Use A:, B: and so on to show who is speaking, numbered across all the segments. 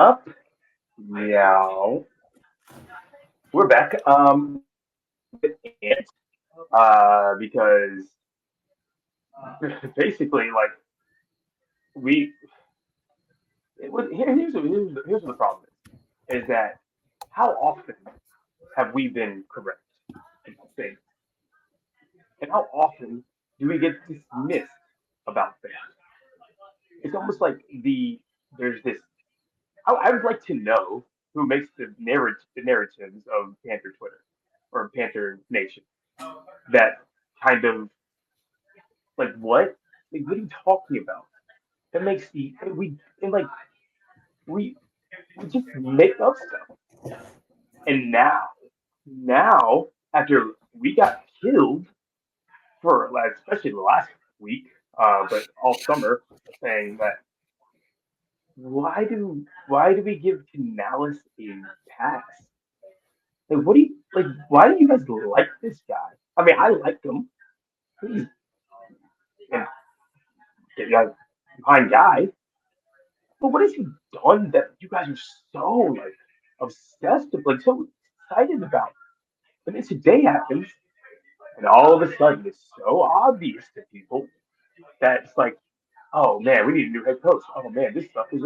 A: up? Meow. We're back. And because basically, like we, here's what the problem is that how often have we been correct in things, and how often do we get dismissed about things? It's almost like there's this. I would like to know who makes the narratives of Panther Twitter or Panther Nation that kind of like what are you talking about? That makes the we and like we we just make up stuff. And now after we got killed for like especially the last week, but all summer saying that why do we give Canales a pass? Like what do you like? Why do you guys like this guy? I mean, I like him. He's a yeah, fine guy, but what has he done that you guys are so like obsessed with, like so excited about? And then today happens, and all of a sudden it's so obvious to people that it's like, oh man, we need a new head coach. Oh man, this stuff is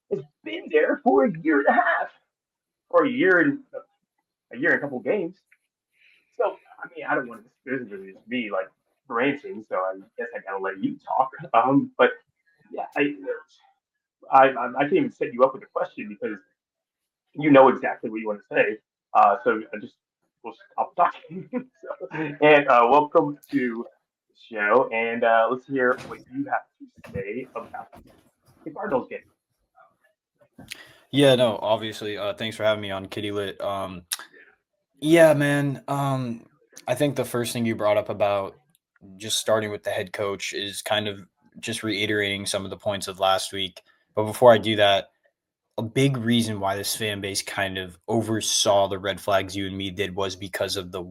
A: it's been there for a year and a half, or a year and a couple of games. So I mean, I don't want to. This is really just me like ranting, so I guess I gotta let you talk. But yeah, I can't even set you up with a question because you know exactly what you want to say. So I just will stop talking. And welcome to the show, and let's hear what you have to say about the Cardinals game.
B: Yeah, no, obviously. Thanks for having me on Kitty Lit. Yeah, man. I think the first thing you brought up about just starting with the head coach is kind of just reiterating some of the points of last week. But before I do that, a big reason why this fan base kind of oversaw the red flags you and me did was because of the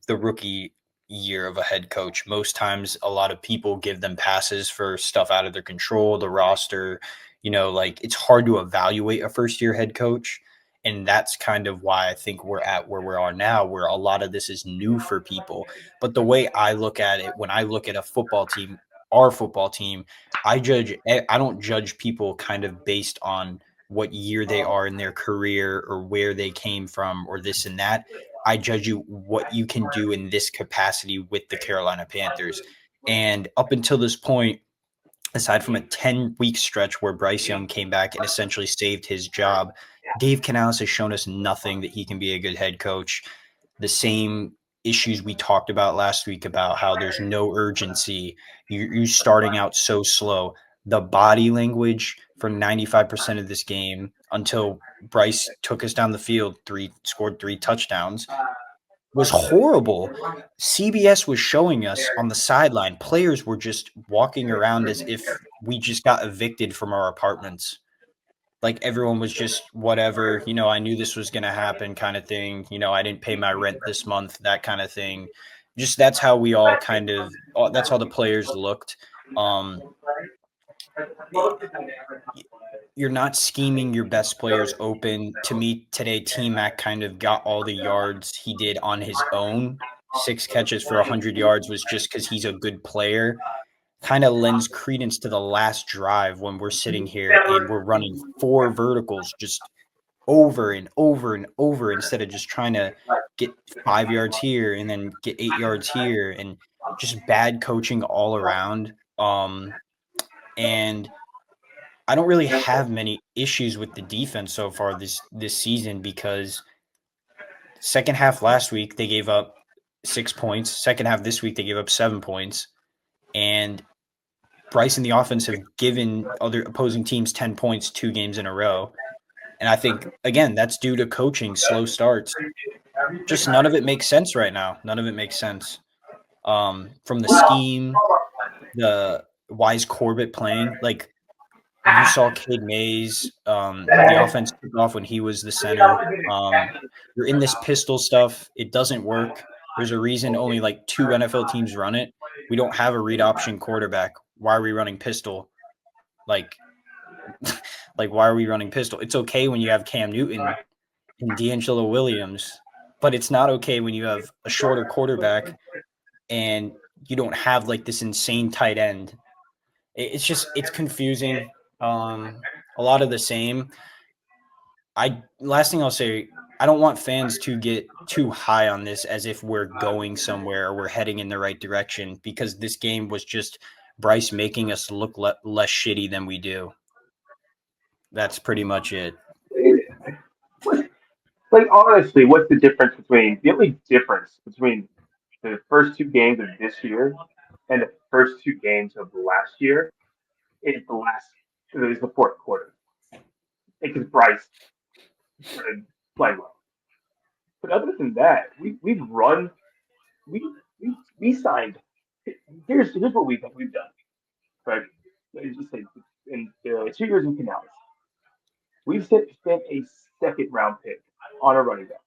B: rookie year of a head coach. Most times, a lot of people give them passes for stuff out of their control, the roster. Like it's hard to evaluate a first year head coach. And that's kind of why I think we're at where we are now, where a lot of this is new for people. But the way I look at it, when I look at a football team, our football team, I don't judge people kind of based on what year they are in their career or where they came from or this and that. I judge you what you can do in this capacity with the Carolina Panthers. And up until this point, aside from a 10-week stretch where Bryce Young came back and essentially saved his job, Dave Canales has shown us nothing that he can be a good head coach. The same issues we talked about last week about how there's no urgency, you're starting out so slow. The body language for 95% of this game until Bryce took us down the field, scored 3 touchdowns, was horrible. CBS was showing us on the sideline, players were just walking around as if we just got evicted from our apartments. Like everyone was just whatever, I knew this was going to happen kind of thing. I didn't pay my rent this month, that kind of thing. Just that's how we all that's how the players looked. Um, you're not scheming your best players open. To me, today, T Mac kind of got all the yards he did on his own. 6 catches for 100 yards was just because he's a good player. Kind of lends credence to the last drive when we're sitting here and we're running 4 verticals just over and over and over instead of just trying to get 5 yards here and then get 8 yards here, and just bad coaching all around. And I don't really have many issues with the defense so far this season because second half last week they gave up 6 points. Second half this week they gave up 7 points, and Bryce and the offense have given other opposing teams 10 points 2 games in a row. And I think again that's due to coaching, slow starts. Just none of it makes sense right now. None of it makes sense. From the scheme, the why is Corbett playing? Like you saw Kid Mays, the offense took off when he was the center. You're in this pistol stuff. It doesn't work. There's a reason only like 2 NFL teams run it. We don't have a read option quarterback. Why are we running pistol? Like, Like, why are we running pistol? It's okay when you have Cam Newton and D'Angelo Williams, but it's not okay when you have a shorter quarterback and you don't have like this insane tight end. It's just it's confusing. A lot of the same. I last thing I'll say, I don't want fans to get too high on this as if we're going somewhere or we're heading in the right direction because this game was just Bryce making us look less shitty than we do. That's pretty much it.
A: Like honestly, what's the only difference between the first two games of this year and the first two games of last year is the fourth quarter because Bryce started playing well. But other than that, we've run we signed. Here's what we've done. Right, let's just say in 2 years in Canales, we've spent a second round pick on a running back.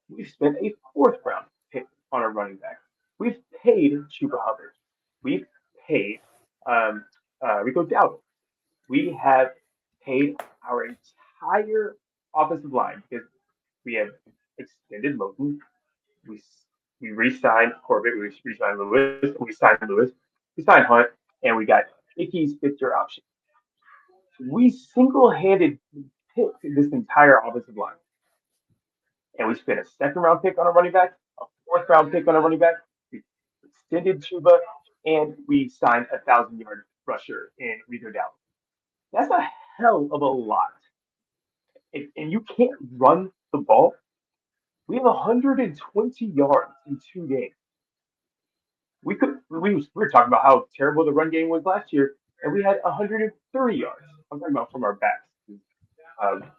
A: We've spent a fourth round pick on a running back. We've paid Chuba Hubbard. We've paid Rico Dowdle. We have paid our entire offensive line because we have extended Moten. We we re-signed Corbett. We re-signed Lewis. We signed Lewis. We signed Hunt, and we got Ickey's fifth-year option. We single-handed picked this entire offensive line, and we spent a second-round pick on a running back, a fourth-round pick on a running back. We extended Chuba, and we signed 1,000-yard rusher in Rico Dowd. That's a hell of a lot. And you can't run the ball. We have 120 yards in 2 games. We were talking about how terrible the run game was last year, and we had 130 yards. I'm talking about from our backs.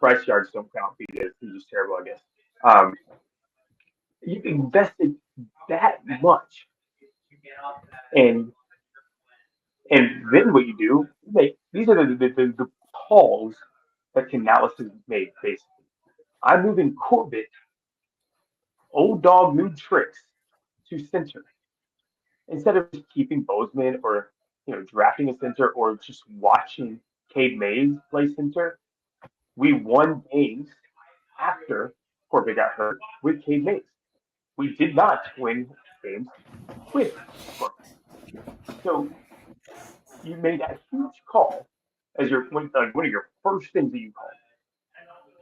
A: Bryce yards don't count because he's just terrible, I guess. Um, you invested that much, and then what you do, these are the calls that Canales has made. Basically, I'm moving Corbett, old dog, new tricks, to center instead of just keeping Bozeman or drafting a center or just watching Cade Mays play center. We won games after Corbett got hurt with Cade Mays. We did not win games with Corbett. So you made that huge call as one of your first things that you called.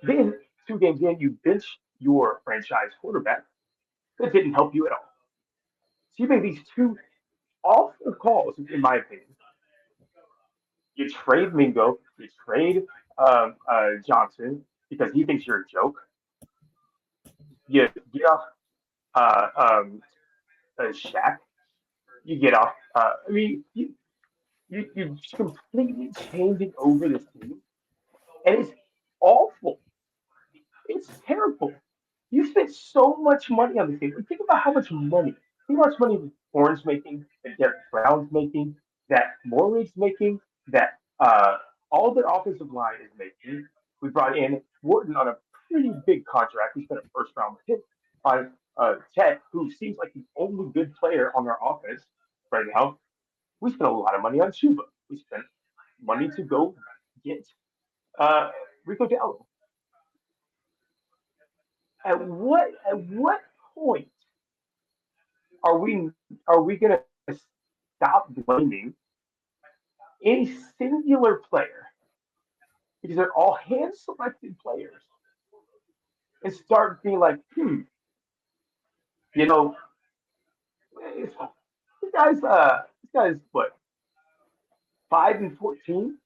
A: Then 2 games in, you bench your franchise quarterback. That didn't help you at all. So you made these two awful calls, in my opinion. You trade Mingo, you trade Johnson because he thinks you're a joke. You get off Shaq. You get off. You're just completely changing over this team, and it's awful. It's terrible. You spent so much money on this game. Think about how much money. Think how much money Horn's making, that Derek Brown's making, that Morley's making, that all the offensive line is making. We brought in Wharton on a pretty big contract. We spent a first round pick on Ted, who seems like the only good player on our offense right now. We spent a lot of money on Chuba. We spent money to go get Rico Dowdle. At what point are we gonna stop blaming any singular player because they're all hand selected players and start being like, you know, this guy's what 5-14,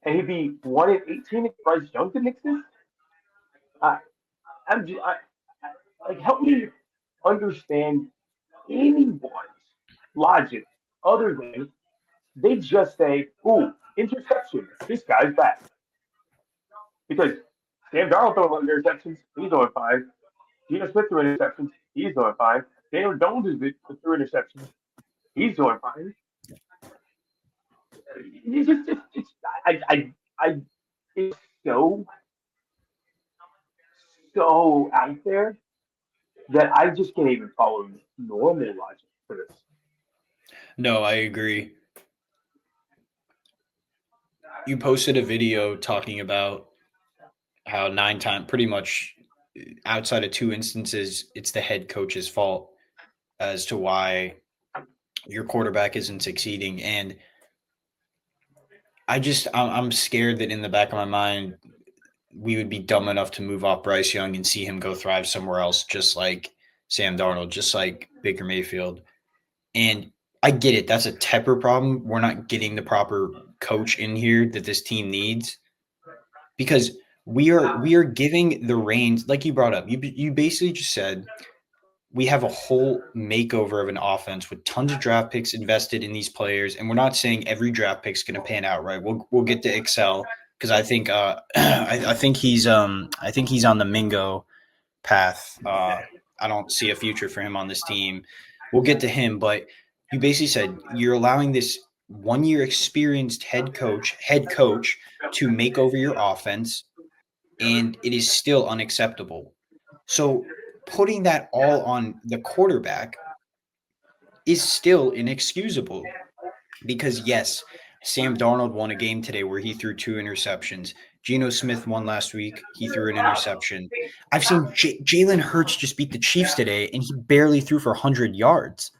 A: and he'd be 1-18 if Bryce Young didn't exist. I, I'm just, like help me understand anyone's logic other than they just say, "Ooh, interception. This guy's back." Because Sam Darnold threw a lot of interceptions. He's doing fine. Geno Smith threw interceptions. He's doing fine. Daniel Jones threw interceptions. He's doing fine. It's it's so out there that I just can't even follow normal logic for this.
B: No, I agree. you posted a video talking about how 9 times, pretty much outside of two instances, it's the head coach's fault as to why your quarterback isn't succeeding. And I'm scared that in the back of my mind, we would be dumb enough to move off Bryce Young and see him go thrive somewhere else, just like Sam Darnold, just like Baker Mayfield. And I get it. That's a Tepper problem. We're not getting the proper coach in here that this team needs because we are giving the reins, like you brought up. You basically just said we have a whole makeover of an offense with tons of draft picks invested in these players, and we're not saying every draft pick's going to pan out, right? We'll get to Excel because I think I think he's on the Mingo path. I don't see a future for him on this team. We'll get to him, but you basically said you're allowing this 1 year experienced head coach to make over your offense, and it is still unacceptable. So putting that all on the quarterback is still inexcusable because yes, Sam Darnold won a game today where he threw two interceptions. Geno Smith won last week. He threw an interception. I've seen Jalen Hurts just beat the Chiefs today, and he barely threw for 100 yards.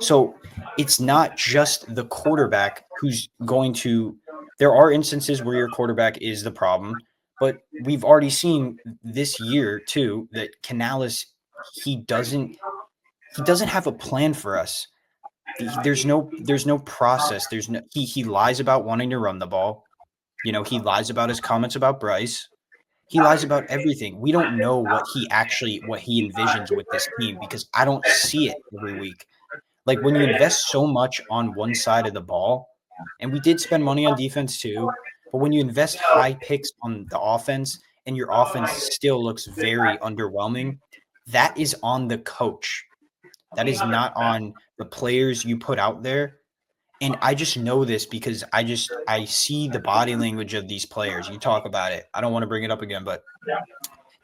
B: So it's not just the quarterback who's going to. There are instances where your quarterback is the problem, but we've already seen this year too that Canales he doesn't he doesn't have a plan for us. There's no process. He lies about wanting to run the ball. He lies about his comments about Bryce. He lies about everything. We don't know what he envisions with this team because I don't see it every week. Like when you invest so much on one side of the ball, and we did spend money on defense too, but when you invest high picks on the offense and your offense still looks very underwhelming, that is on the coach. That is not on the players you put out there. And I just know this because I see the body language of these players. You talk about it. I don't want to bring it up again, but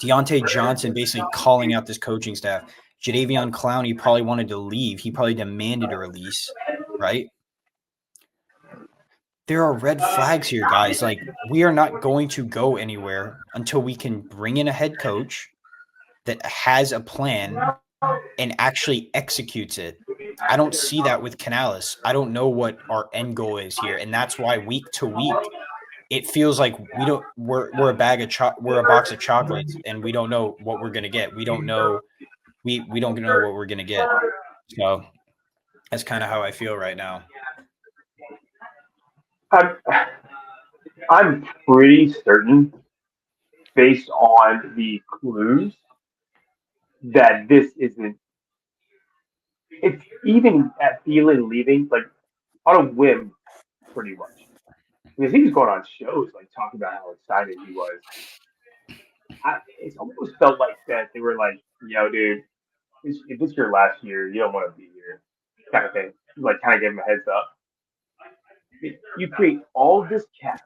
B: Deontay Johnson basically calling out this coaching staff. Jadeveon Clowney probably wanted to leave. He probably demanded a release, right? There are red flags here, guys. Like, we are not going to go anywhere until we can bring in a head coach that has a plan and actually executes it. I don't see that with Canales. I don't know what our end goal is here, and that's why week to week it feels like we're we're a box of chocolates, and we don't know what we're gonna get. We don't know what we're gonna get. So that's kind of how I feel right now.
A: I'm, I'm pretty certain, based on the clues, that this isn't. It's even at Thielen leaving, like on a whim, pretty much. Because he was going on shows, like talking about how excited he was. It's almost felt like that they were like, "Yo, dude, if this is your last year, you don't want to be here," kind of thing. Like, kind of give him a heads up. You create all this cap,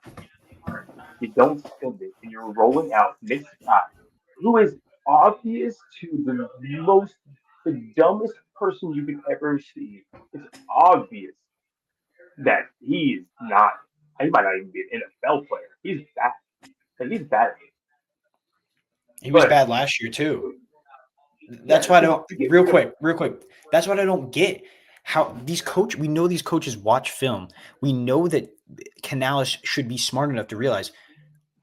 A: you don't spend it, and you're rolling out Nick Scott, who is obvious to the dumbest person you could ever see. It's obvious that he is not. He might not even be an NFL player. He's bad. Like, he's bad.
B: He was
A: But
B: bad last year too. That's
A: yeah,
B: why I
A: like,
B: don't. Real quick. That's what I don't get. How these coach? We know these coaches watch film. We know that Canales should be smart enough to realize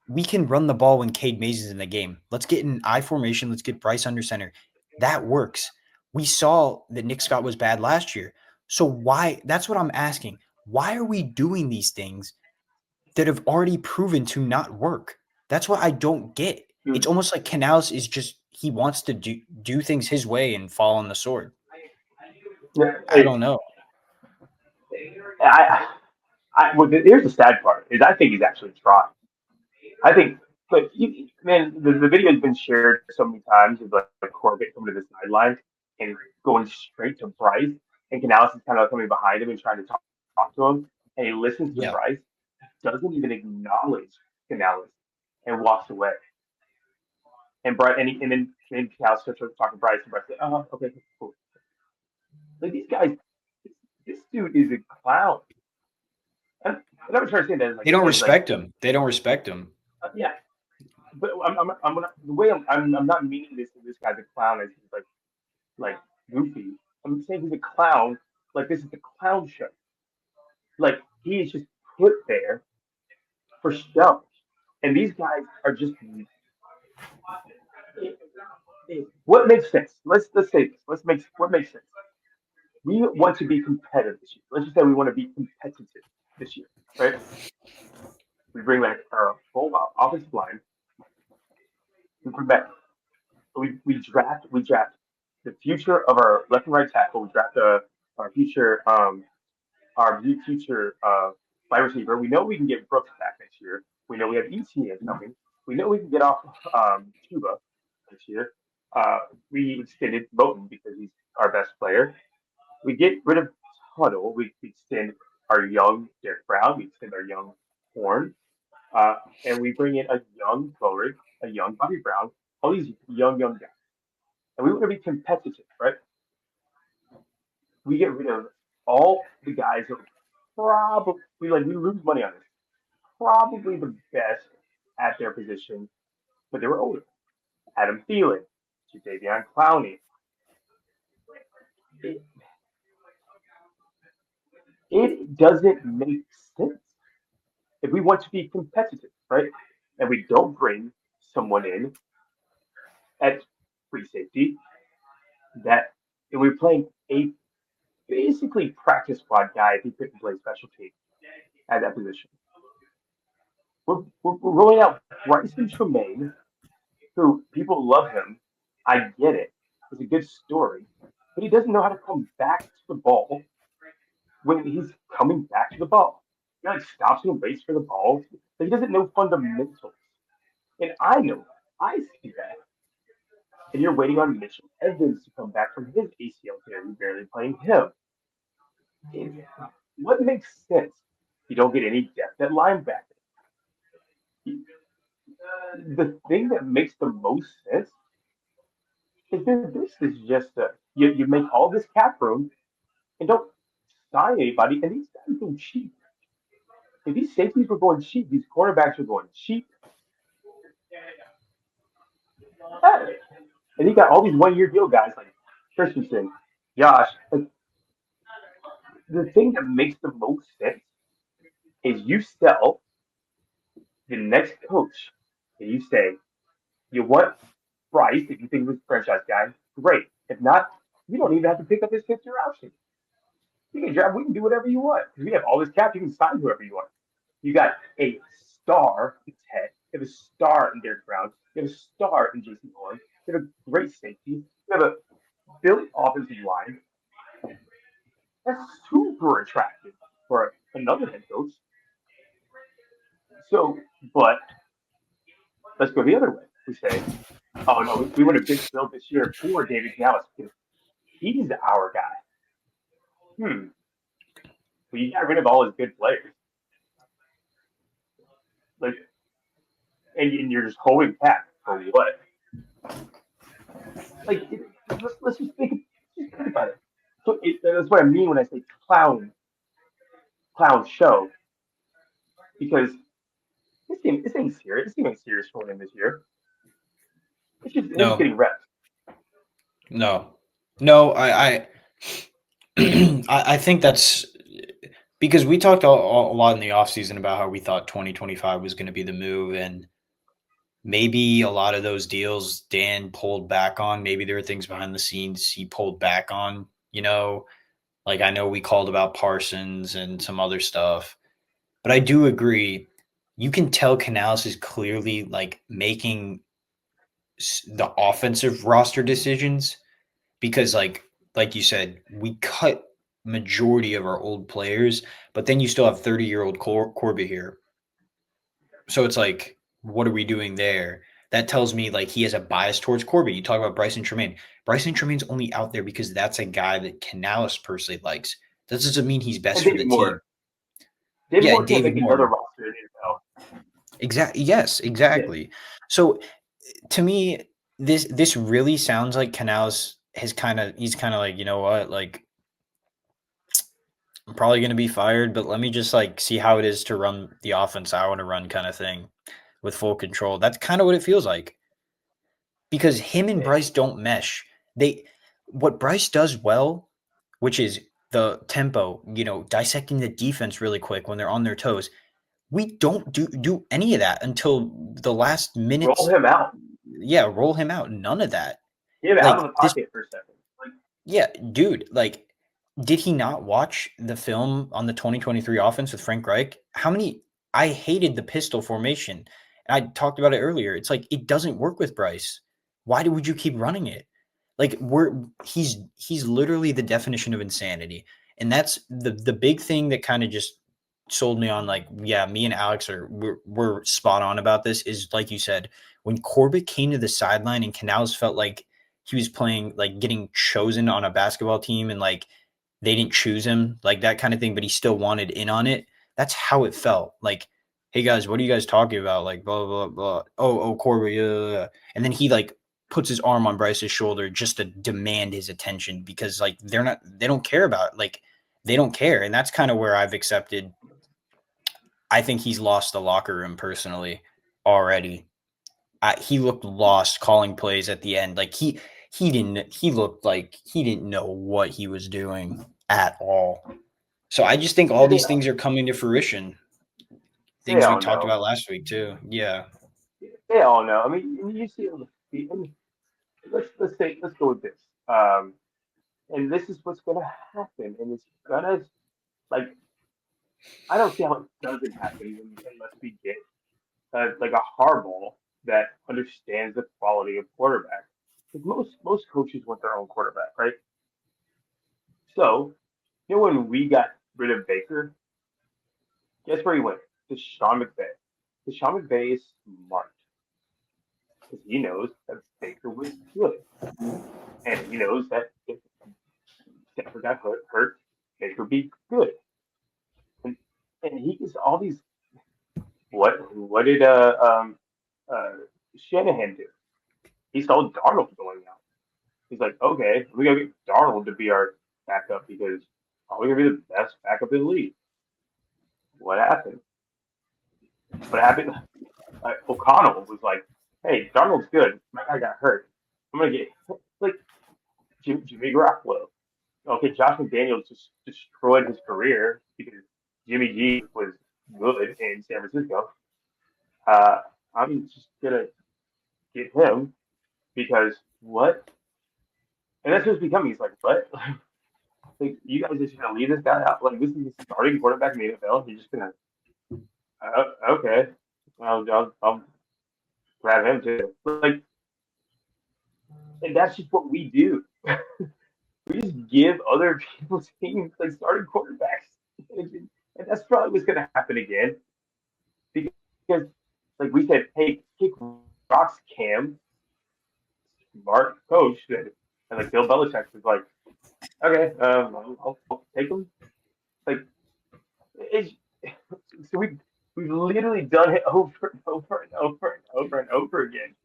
B: we can run the ball when Cade Mays is in the game. Let's get in I formation. Let's get Bryce under center. That works. We saw that Nick Scott was bad last year. So why? That's what I'm asking. Why are we doing these things that have already proven to not work? That's what I don't get. It's almost like Canales is just he wants to do things his way and fall on the sword. I
A: like,
B: don't know.
A: I, well, here's the sad part: is I think he's actually trying. I think, but man, the video has been shared so many times of like Corbett coming to the sideline and going straight to Bryce, and Canales is kind of coming behind him and trying to talk to him, and he listens to
B: Yeah.
A: Bryce, doesn't even acknowledge Canales, and walks away. And Bryce, and then Canales starts talking to Bryce, and Bryce like, "Oh, okay, cool." Like, these guys, this dude is a clown. and I'm trying to say that
B: They don't
A: is like
B: respect him. They don't respect him.
A: yeah, but I'm not, the way I'm not meaning this guy's a clown as he's like goofy. I'm saying he's a clown. Like this is a clown show. Like he is just put there for show, and these guys are just what makes sense. Let's say this. Let's make what makes sense. We want to be competitive this year. Let's just say we want to be competitive this year, right? We bring back our full offensive line. We bring back we draft the future of our left and right tackle. We draft our future future wide receiver. We know we can get Brooks back next year. We know we have ETN coming. We know we can get off Cuba this year. Uh, we extended Moten because he's our best player. We get rid of Huddle. We extend our young Derek Brown. We extend our young Horn. Uh, and we bring in a young Borig, a young Bobby Brown, all these young guys. And we want to be competitive, right? We get rid of all the guys that probably we lose money on this. Probably the best at their position, but they were older. Adam Thielen, Jadavion Clowney. It, it doesn't make sense if we want to be competitive, right? And we don't bring someone in at free safety that and we're playing a basically practice squad guy if he couldn't play special team at that position. We're rolling out Bryson Tremaine, who people love him. I get it. It's a good story. But he doesn't know how to come back to the ball when he's coming back to the ball. He like stops and waits for the ball. But he doesn't know fundamentals. And I know that. I see that. And you're waiting on Mitchell Evans to come back from his ACL tear. You're barely playing him. It, what makes sense? You don't get any depth at linebacker. The thing that makes the most sense is that this is just you make all this cap room and don't sign anybody, and these guys go cheap. If these safeties were going cheap, these quarterbacks were going cheap. And he got all these 1 year deal guys like Christensen, Josh. Like, the thing that makes the most sense is you sell the next coach and you say, you want Bryce, if you think he's a franchise guy, great. If not, you don't even have to pick up his fifth year option. You can draft, we can do whatever you want. Because we have all this cap, you can sign whoever you want. You got a star in Ted. You have a star in Derek Brown. You have a star in Jason Horn. You have a great safety. You have a built offensive line. That's super attractive for another head coach. So, but let's go the other way. We say, oh no, we want a big build this year for David Dallas because he's our guy. Hmm. Well, you got rid of all his good players. Like, and you're just holding back for what? Like, let's just think about it. So that's what I mean when I say clown show because this ain't serious. This ain't serious for him this year. It's just
B: No,
A: getting reps.
B: no, no. I think that's because we talked a lot in the offseason about how we thought 2025 was going to be the move, and maybe a lot of those deals Dan pulled back on. Maybe there were things behind the scenes he pulled back on. Like I know we called about Parsons and some other stuff, but I do agree. You can tell Canales is clearly like making the offensive roster decisions because like you said, we cut majority of our old players, but then you still have 30-year-old Corbett here. So it's like, what are we doing there? That tells me like he has a bias towards Corbett. You talk about Bryson Tremaine. Bryson Tremaine's only out there because that's a guy that Canales personally likes. That doesn't mean he's
A: And
B: best for the
A: David
B: team.
A: Moore. David
B: Yeah,
A: Moore
B: and
A: can't
B: David
A: make another
B: Moore.
A: roster in the NFL.
B: Exactly. Yes,
A: Yeah.
B: exactly. So to me, this really sounds like Canales has he's kind of like, you know what, like I'm probably going to be fired, but let me just like see how it is to run the offense I want to run kind of thing with full control. That's kind of what it feels like because him and
A: Yeah,
B: Bryce don't mesh. They what Bryce does well, which is the tempo, dissecting the defense really quick when they're on their toes. We don't do any of that until the last
A: roll
B: minutes.
A: him out.
B: Yeah, roll him out. None of that.
A: Get him out of
B: Like
A: the
B: this
A: pocket for a second. Like,
B: Yeah, dude, like, did he not watch the film on the 2023 offense with Frank Reich? I hated the pistol formation. And I talked about it earlier. It's like it doesn't work with Bryce. Why would you keep running it? Like he's literally the definition of insanity. And that's the big thing that kind of just sold me on like, yeah, me and Alex we're spot on about this is like you said, when Corbett came to the sideline and Canales felt like he was playing like getting chosen on a basketball team and like they didn't choose him, like that kind of thing, but he still wanted in on it. That's how it felt. Like, hey guys, what are you guys talking about? Like blah blah blah. Oh, Corbett, yeah. And then he like puts his arm on Bryce's shoulder just to demand his attention because like they don't care about it. Like they don't care. And that's kind of where I've accepted. I think he's lost the locker room personally already. He looked lost calling plays at the end. Like he looked like he didn't know what he was doing at all. So I just think all
A: yeah,
B: these things are coming to fruition.
A: they
B: Things we
A: all
B: talked
A: know.
B: about last week too. Yeah.
A: They all know. I mean, you see it on the field. I mean, let's go with this. And this is what's gonna happen, and it's gonna like I don't see how it doesn't happen unless we get like a hardball that understands the quality of quarterback. Because most coaches want their own quarterback, right? So when we got rid of Baker, guess where he went? To Sean McVay. Because Sean McVay is smart. Because he knows that Baker was good. And he knows that if Stafford got hurt, Baker would be good. And and he gets all these what did uh Shanahan do? He saw Darnold going out. He's like, okay, we gotta get Darnold to be our backup because probably gonna be the best backup in the league. What happened? What happened? O'Connell was like, hey, Darnold's good. My guy got hurt. I'm gonna get like Jimmy Garoppolo. Okay, Josh McDaniels just destroyed his career because Jimmy G was good in San Francisco. Uh, I'm just gonna get him because what? And that's what's becoming. He's like, what? Like, you guys are just gonna leave this guy out? Like, this is the starting quarterback in the NFL. You're just gonna, okay, I'll grab him too. Like, and that's just what we do. We just give other people's teams like starting quarterbacks, and that's probably what's gonna happen again because, like we said, hey, kick rocks, Cam, smart coach, and like Bill Belichick was like, okay, I'll take him. Like, it's, so we've literally done it over and over and over and over and over again,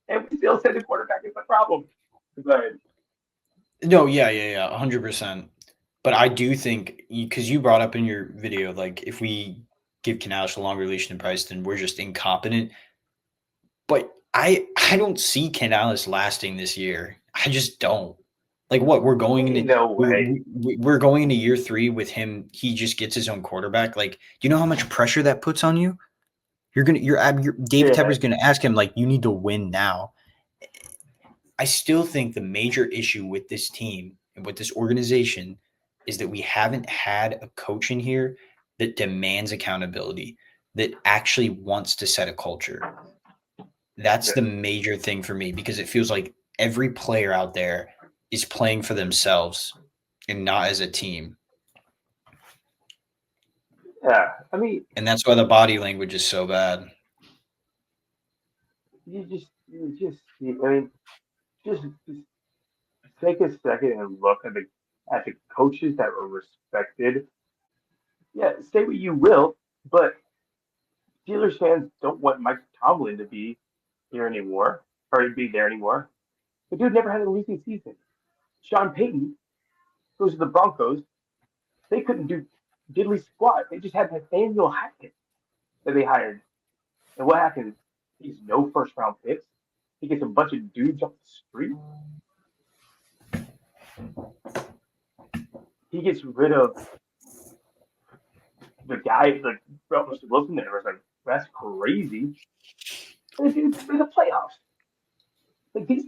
A: and we still say the quarterback is the problem. But
B: No, yeah, 100%. But I do think because you brought up in your video, like if we give Canales a longer leash than Bryce, then we're just incompetent. But I don't see Canales lasting this year. I just don't. Like what we're going
A: ain't
B: into
A: no way.
B: we're going into year 3 with him. He just gets his own quarterback. Like, do you know how much pressure that puts on you? You're David
A: Yeah,
B: Tepper's gonna ask him like, you need to win now. I still think the major issue with this team and with this organization is that we haven't had a coach in here that demands accountability, that actually wants to set a culture. That's
A: yeah,
B: the major thing for me because it feels like every player out there is playing for themselves and not as a team.
A: yeah. I mean,
B: And that's why the body language is so bad.
A: I mean, just take a second and look at the coaches that were respected. Yeah, say what you will, but Steelers fans don't want Mike Tomlin to be here anymore or to be there anymore. The dude never had a losing season. Sean Payton goes to the Broncos. They couldn't do diddly squat. They just had Nathaniel Hackett that they hired. And what happens? He's no first round picks. He gets a bunch of dudes off the street. He gets rid of the guy like Russell Wilson. There was like that's crazy. And the dude's in the playoffs. Like these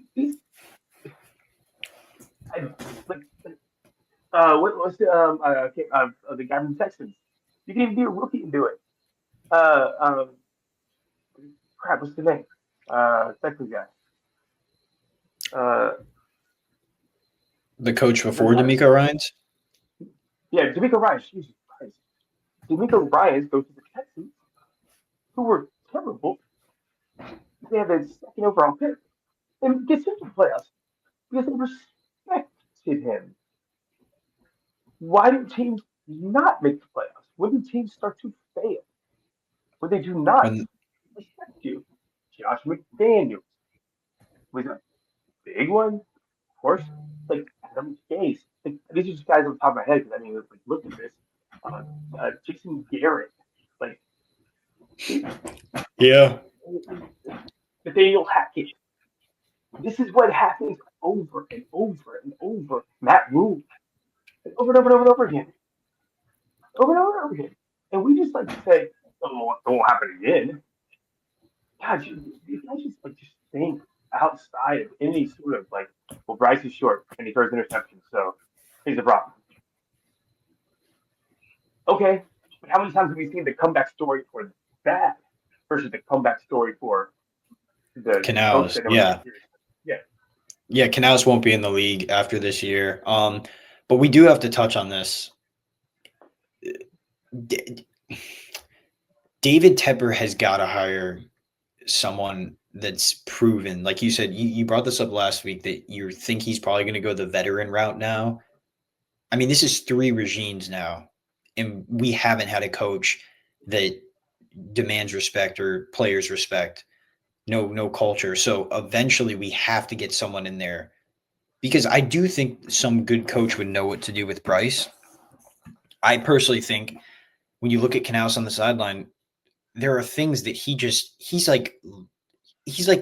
A: I, like what was the guy from Texans? You can even be a rookie and do it. Uh, um, crap, what's the name? Texans guy. Uh,
B: The coach
A: the
B: before
A: guy.
B: D'Amico Ryans.
A: Yeah, D'Amico Ryan. Jesus Christ. D'Amico Ryan goes to the Texans, who were terrible. They had the second overall pick and gets into the playoffs because they respected him. Why do teams not make the playoffs? When do teams start to fail? When they do not
B: When
A: respect you? Josh McDaniels was a big one, of course. Like Adam Gase. Like these are just guys on the top of my head because I mean, like look at this. Uh, Jason Garrett, like
B: yeah,
A: Nathaniel Hackett. This is what happens over and over and over. Matt Rule, over and over and over and over again, over and over and over again. And we just like to say, "Oh, it won't happen again." God, these guys just think outside of any sort of like, well, Bryce is short and he throws interceptions, so he's a problem. Okay, but how many times have we seen the comeback story for that versus the comeback story for the coach
B: Canales.
A: that nobody takes
B: Yeah,
A: seriously? Yeah,
B: yeah. Canales won't be in the league after this year. But we do have to touch on this. D- David Tepper has got to hire someone that's proven. Like you said, you brought this up last week that you think he's probably going to go the veteran route now. I mean, this is 3 regimes now, and we haven't had a coach that demands respect or players respect. No culture. So eventually, we have to get someone in there because I do think some good coach would know what to do with Bryce. I personally think when you look at Canals on the sideline, there are things that he's like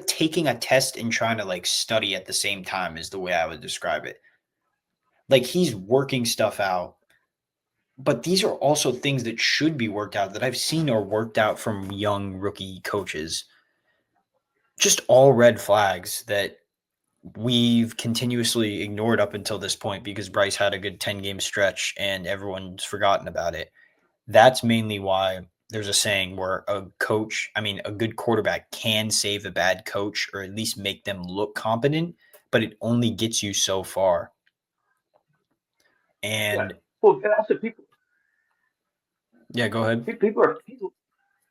B: taking a test and trying to like study at the same time is the way I would describe it. Like he's working stuff out. But these are also things that should be worked out that I've seen are worked out from young rookie coaches. Just all red flags that we've continuously ignored up until this point because Bryce had a good 10-game stretch and everyone's forgotten about it. That's mainly why there's a saying where a good quarterback can save a bad coach or at least make them look competent, but it only gets you so far.
A: yeah.
B: And
A: Well, and also
B: yeah, go ahead.
A: people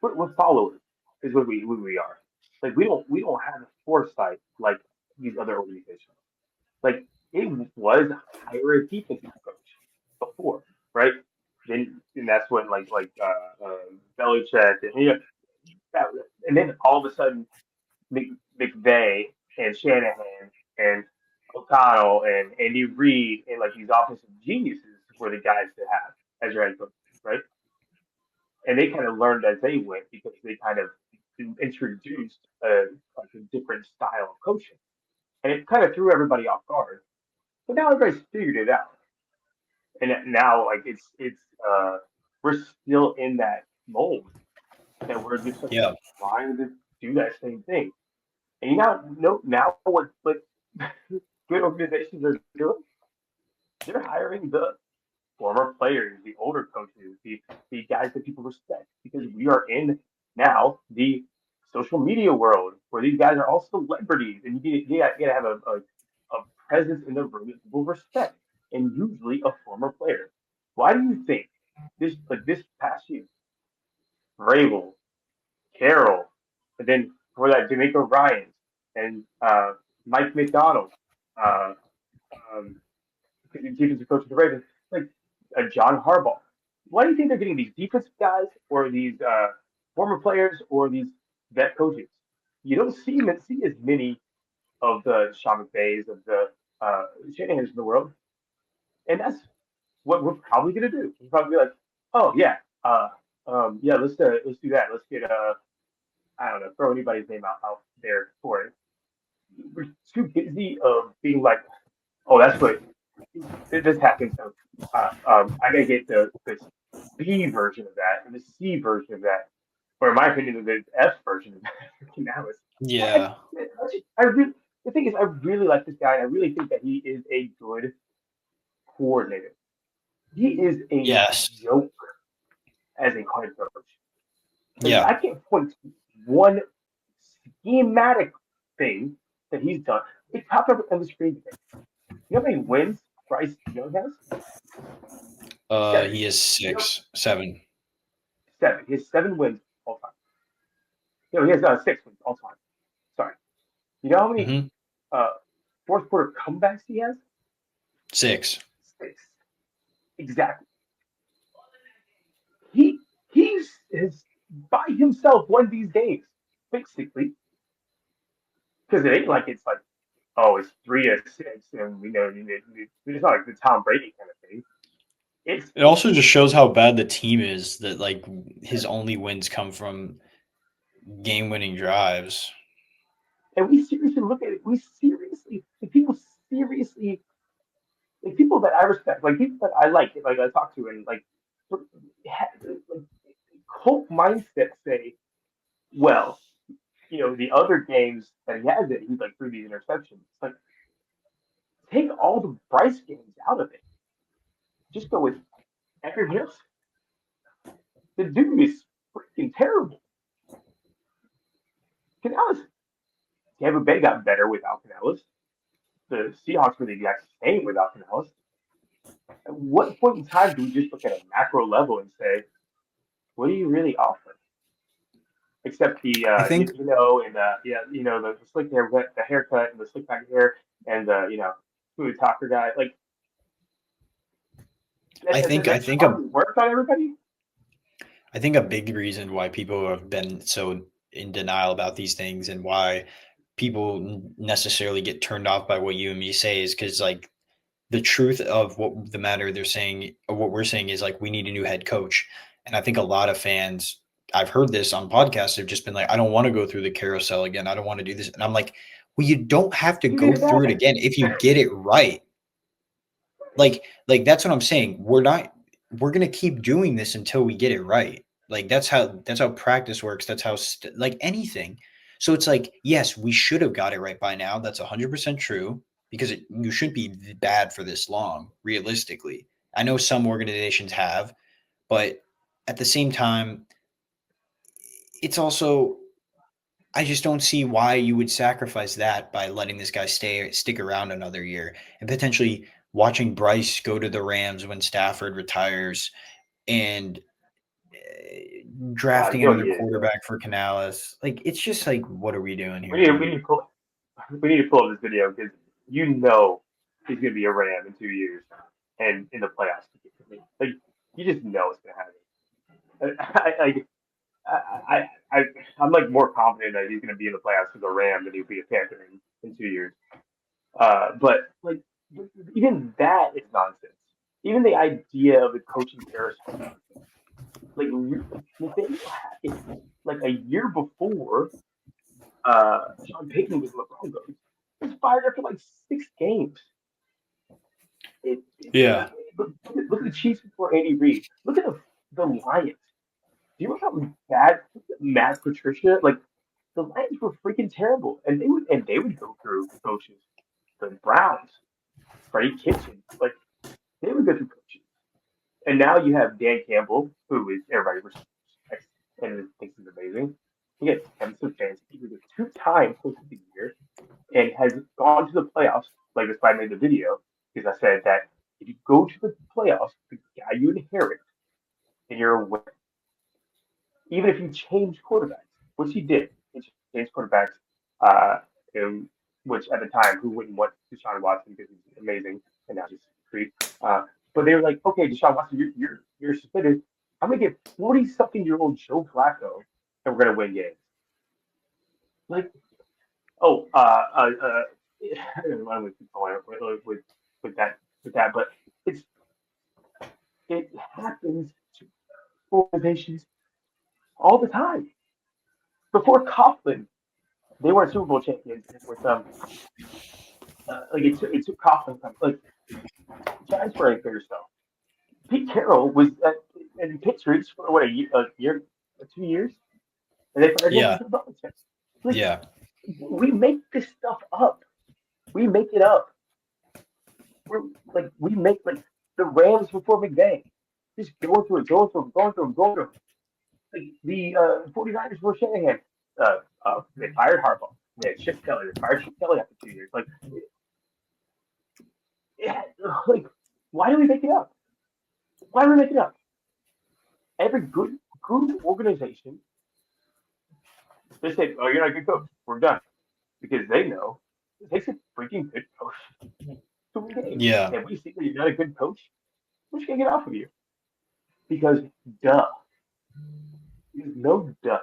A: we're followers is what we are. Like we don't have a foresight like these other organizations. Like it was hire a defensive coach before, right? Then and that's when Belichick and that, and then all of a sudden McVay and Shanahan and O'Connell and Andy Reid and like these offensive geniuses were the guys to have as your head coach, right? And they kind of learned as they went because they kind of introduced a different style of coaching, and it kind of threw everybody off guard. But now everybody's figured it out, and now like we're still in that mold, and we're just like
B: Yeah.
A: trying to do that same thing. And you know now what good organizations are doing? They're hiring the former players, the older coaches, the guys that people respect, because we are in now the social media world where these guys are all celebrities, and you gotta have a presence in the room that people respect, and usually a former player. Why do you think this past year, Vrabel, Carroll, and then for that D'Amico Ryans and Mike McDonald, uh, um, defensive coach of the Ravens, like John Harbaugh. Why do you think they're getting these defensive guys or these former players or these vet coaches? You don't see as many of the Sean McVays of the Shanahans in the world, and that's what we're probably gonna do. We're probably be like, oh yeah, yeah, let's do that. Let's get I don't know, throw anybody's name out there for it. We're too busy of being like, oh, that's what this happens. So, I gotta get the B version of that and the C version of that, or in my opinion, the F version of that. Freaking Alice. I,
B: Yeah.
A: I really, the thing is, I really like this guy. And I really think that he is a good coordinator. He is a
B: Yes.
A: joke as a head coach. Like
B: Yeah.
A: I can't point to one schematic thing that he's done. It popped up on the screen today. You know how many wins Bryce Young has? Seven.
B: He is
A: You know,
B: 7.
A: seven. He has 7 wins all time. He has 6 wins all time. Sorry. You know how many
B: Mm-hmm.
A: uh, fourth quarter comebacks he has?
B: 6.
A: 6. Exactly. He's has by himself won these games basically because it ain't like it's like oh it's 3-6 and it's not like the Tom Brady kind of thing. It's
B: It also just shows how bad the team is that like his only wins come from game-winning drives.
A: and we seriously look at it. We seriously like people seriously like people that I respect, like people that I like I talk to and like cult mindset say, well, the other games that he has it, he's like threw these interceptions. It's like take all the Bryce games out of it. Just go with everything else. The dude is freaking terrible. Canales, Tampa Bay got better without Canales. The Seahawks were the exact same without Canales. At what point in time do we just look at a macro level and say, what do you really offer? Except the
B: I think
A: and yeah, the slick haircut, the haircut, and the slick back hair, and the smooth talker guy. Like,
B: I
A: does
B: think I
A: that
B: think a
A: charm work on everybody?
B: I think a big reason why people have been so in denial about these things and why people necessarily get turned off by what you and me say is because like the truth of what the matter they're saying or what we're saying is like we need a new head coach. And I think a lot of fans, I've heard this on podcasts, have just been like, I don't want to go through the carousel again. I don't want to do this. And I'm like, well, you don't have to
A: You
B: go
A: did
B: through it
A: that.
B: again if you get it right. Like that's what I'm saying. We're gonna keep doing this until we get it right. Like that's how practice works. That's how like anything. So it's like, yes, we should have got it right by now. That's 100% true because you shouldn't be bad for this long, realistically. I know some organizations have, but at the same time, it's also I just don't see why you would sacrifice that by letting this guy stick around another year and potentially watching Bryce go to the Rams when Stafford retires and drafting
A: You know what
B: another
A: he is though.
B: quarterback for Canales. Like it's just like what are we doing
A: We
B: here,
A: need to,
B: dude?
A: we need to pull we need to pull up this video because he's gonna be a Ram in 2 years and in the playoffs. Like you just know it's gonna happen. I I'm like more confident that he's gonna be in the playoffs as a Ram than he'll be a Panther in 2 years. But like even that is nonsense. Even the idea of the coaching carousel is nonsense. Like Nathaniel Hackett, like a year before Sean Payton was LeBron goes, was fired after like 6 games.
B: Yeah.
A: Look at the Chiefs before Andy Reid. Look at the Lions. Do you remember how bad Matt Patricia? Like the Lions were freaking terrible, and they would go through coaches. The Browns, Freddie Kitchens, like they would go through coaches. And now you have Dan Campbell, who is everybody respects and thinks is amazing. He got Tim Stefanski, who's a two-time coach of the year and has gone to the playoffs. Like that's why I made the video because I said that if you go to the playoffs, the guy you inherit, and you're a winner. Even if you change quarterbacks, which he did, he changed quarterbacks, uh, and, which at the time, who wouldn't want Deshaun Watson because he's amazing and now he's a creep. Uh, but they were like, okay, Deshaun Watson, you're suspended. I'm gonna get 40-something-year-old Joe Flacco, and we're gonna win games. Like, oh, I don't know why we keep going with that, but it's It happens to organizations all the time. Before Coughlin, they weren't Super Bowl champions with like it took Coughlin time. Like the Giants were like there stuff. Pete Carroll was in Patriots for what a year, 2 years, and they fired him
B: Yeah.
A: because of Belichick. Like
B: Yeah.
A: we make this stuff up. We make it up. We're we make like the Rams before McVay. Just going through it, going through it, going through it, going through it. Like the 49ers were Shanahan. They fired Harbaugh. They had Chip Kelly. They fired Chip Kelly after 2 years. Yeah, like, why do we make it up? Why do we make it up? Every good organization, they say, "Oh, you're not a good coach. We're done," because they know it takes a freaking good coach to win games.
B: Yeah.
A: And we see that you're not a good coach, we're just gonna get off of you because duh, there's no duh.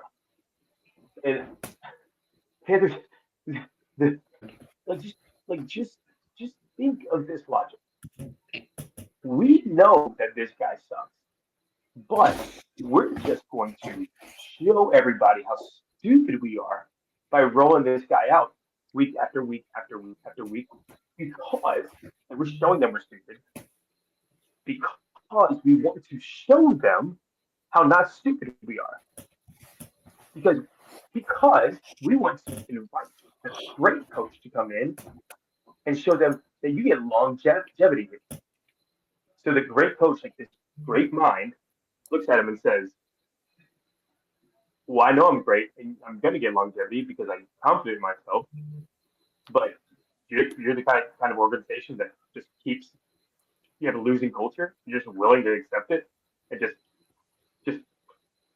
A: And Panthers, the, like just think of this logic. We know that this guy sucks, but we're just going to show everybody how stupid we are by rolling this guy out week after week after week after week because and we're showing them we're stupid because we want to show them how not stupid we are. Because because we want to invite a great coach to come in and show them that you get longevity. So the great coach, like this great mind, looks at him and says, "Well, I know I'm great and I'm going to get longevity because I'm confident in myself, but you're the kind of organization that just keeps you have a losing culture. You're just willing to accept it and just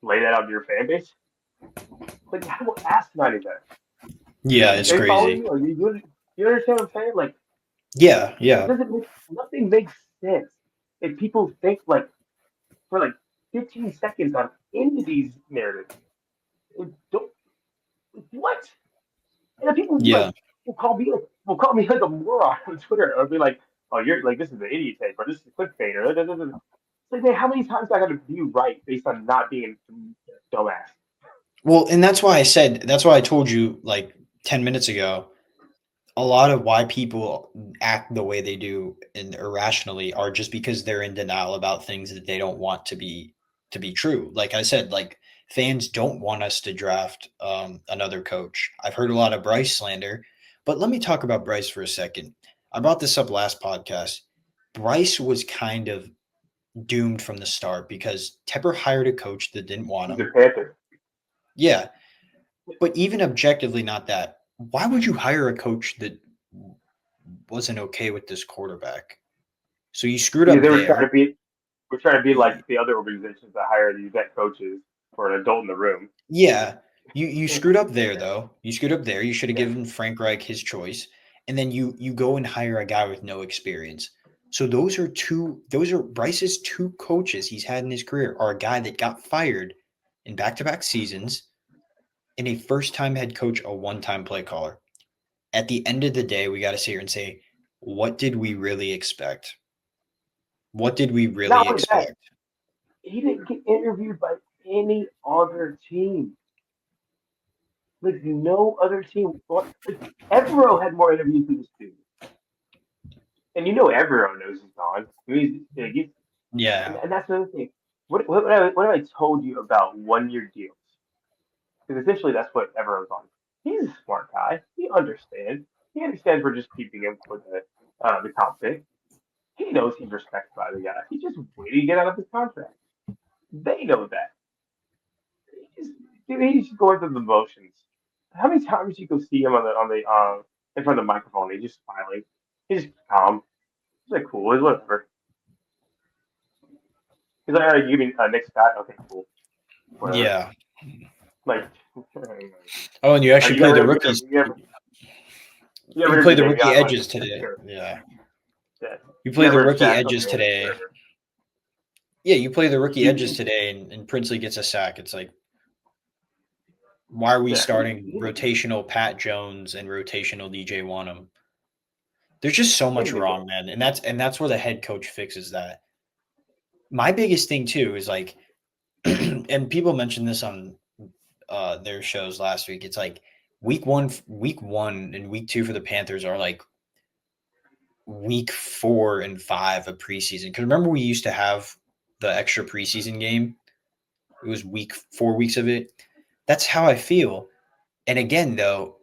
A: lay that out to your fan base. Like how asinine is that?
B: Yeah. It's
A: Are you following
B: crazy.
A: me? Or you understand what I'm saying? Like
B: Yeah.
A: it
B: Yeah.
A: doesn't make nothing makes sense. If people think like for like 15 seconds on any of these narratives, it don't what? And then people
B: Yeah.
A: will call me like a moron on Twitter or be like, "Oh, you're like this is an idiot take or this is clickbait or da, da, da, da." It's like, man, how many times do I got to be right based on not being a dumbass?
B: Well, and that's why I told you like 10 minutes ago, a lot of why people act the way they do and irrationally are just because they're in denial about things that they don't want to be true. Like I said, like fans don't want us to draft another coach. I've heard a lot of Bryce slander, but let me talk about Bryce for a second. I brought this up last podcast. Bryce was kind of doomed from the start because Tepper hired a coach that didn't want
A: He's a
B: him.
A: Panther.
B: Yeah, but even objectively, not that. Why would you hire a coach that wasn't okay with this quarterback? So you screwed
A: Because
B: up
A: they were trying
B: there.
A: to be we're trying to be like
B: Y-
A: the other organizations that hire these vet coaches for an adult in the room.
B: Yeah, you
A: Yeah,
B: screwed up there though. You screwed up there. You should have
A: yeah.
B: given Frank Reich his choice, and then you go and hire a guy with no experience. So those are Bryce's two coaches he's had in his career are a guy that got fired in back-to-back seasons and a first-time head coach, a one-time play caller. At the end of the day, we got to sit here and say, what did we really expect? What did we
A: Not
B: really
A: only that,
B: expect?
A: he didn't get interviewed by any other team. Like no other team. Like Evero had more interviews than this dude, and you know Evero knows he's gone. I mean,
B: Yeah.
A: and that's another thing. What have I told you about 1 year deals? Because essentially that's what Evero's on. He's a smart guy. He understands. He understands we're just keeping him for the top pick. He knows he's respected by the guy. He's just waiting to get out of his contract. They know that. He's, he's just going through the motions. How many times you go see him on the in front of the microphone? He's just smiling. He's just calm. He's like cool. He's whatever. He's like, all right, you mean next guy? Okay, cool. Whatever.
B: Yeah.
A: Like,
B: Oh, and you actually
A: you
B: played the
A: ever
B: rookies.
A: you ever
B: You
A: heard
B: played the
A: the
B: rookie
A: Davion like
B: edges today.
A: sure.
B: Yeah.
A: Yeah.
B: You
A: You
B: played the
A: ever heard
B: rookie
A: Shaq? Okay,
B: edges today.
A: whatever.
B: Yeah, you play the rookie edges
A: He,
B: today, and Princely gets a sack. It's like, why are we
A: yeah,
B: starting rotational Pat Jones and rotational DJ Wanham? There's just so much
A: and
B: wrong, man, and that's where the head coach fixes that. my biggest thing too is like, and people mentioned this on their shows last week. It's like week one and week two for the Panthers are like week 4 and 5 of preseason. Because remember, we used to have the extra preseason game. It was 4 weeks of it. That's how I feel. And again, though,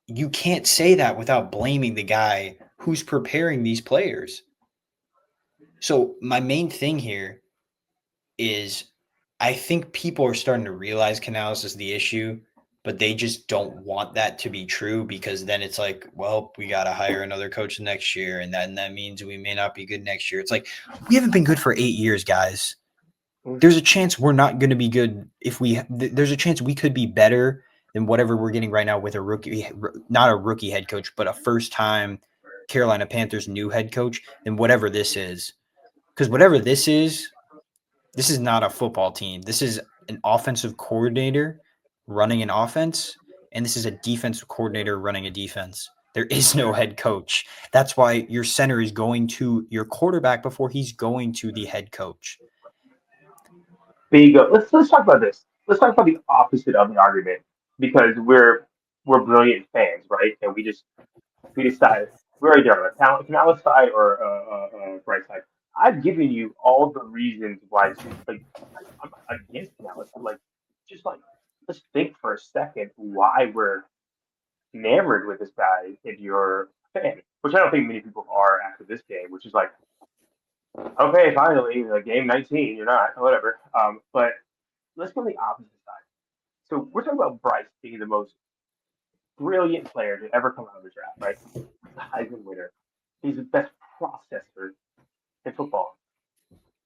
B: you can't say that without blaming the guy who's preparing these players. So my main thing here is I think people are starting to realize Canales is the issue, but they just don't want that to be true because then it's like, well, we got to hire another coach next year, and that means we may not be good next year. It's like we haven't been good for 8 years, guys.
A: Mm.
B: There's a chance we're not going to be good if there's a chance we could be better than whatever we're getting right now with a rookie, not a rookie head coach, but a first time Carolina Panthers new head coach than whatever this is. Because whatever this is not a football team. This is an offensive coordinator running an offense, and this is a defensive coordinator running a defense. There is no head coach. That's why your center is going to your quarterback before he's going to the head coach.
A: There you go. Let's talk about this. Let's talk about the opposite of the argument because we're brilliant fans, right? And we decide we're either on a talent Canales side or right side. I've given you all the reasons why like I'm against Canales. Like just like let's think for a second why we're enamored with this guy if you're a fan, which I don't think many people are after this game, which is like, okay, finally, game 19, you're not, whatever. But let's go to the opposite side. So we're talking about Bryce being the most brilliant player to ever come out of the draft, right? He's the Heisman winner. He's the best processor in football.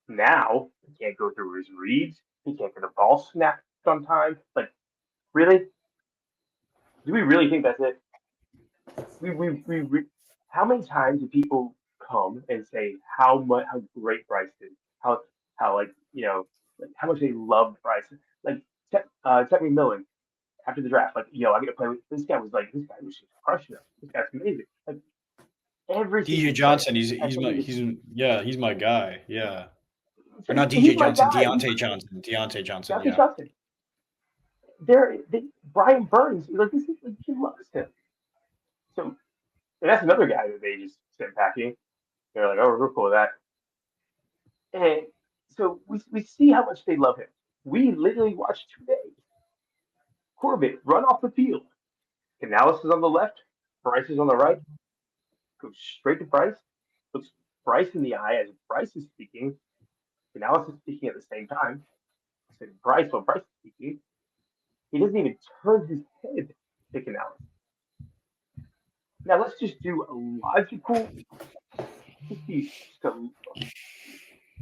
A: Now, he can't go through his reads. He can't get the ball snapped on time. Like, really? Do we really think that's it? We how many times do people come and say how great Bryce is, how like like how much they love Bryce, like Tech McMillan after the draft, like I get to play with this guy this guy was just crushing us. This guy's amazing. Like every
B: DJ
A: single player
B: Johnson,
A: has something.
B: he's my guy. Yeah. Or
A: To,
B: not DJ
A: he's my
B: Johnson,
A: guy.
B: Deontay Johnson,
A: Deontay
B: yeah.
A: Johnson. Brian Burns, like this is like he loves him. So and that's another guy that they just sent packing. They're like, oh, we're cool with that. And so we see how much they love him. We literally watched today Corbett run off the field. Canales is on the left, Bryce is on the right, goes straight to Bryce, looks Bryce in the eye as Bryce is speaking. Canales is speaking at the same time. I said Bryce while Bryce is speaking. He doesn't even turn his head to Canales. Now let's just do a logical, just a,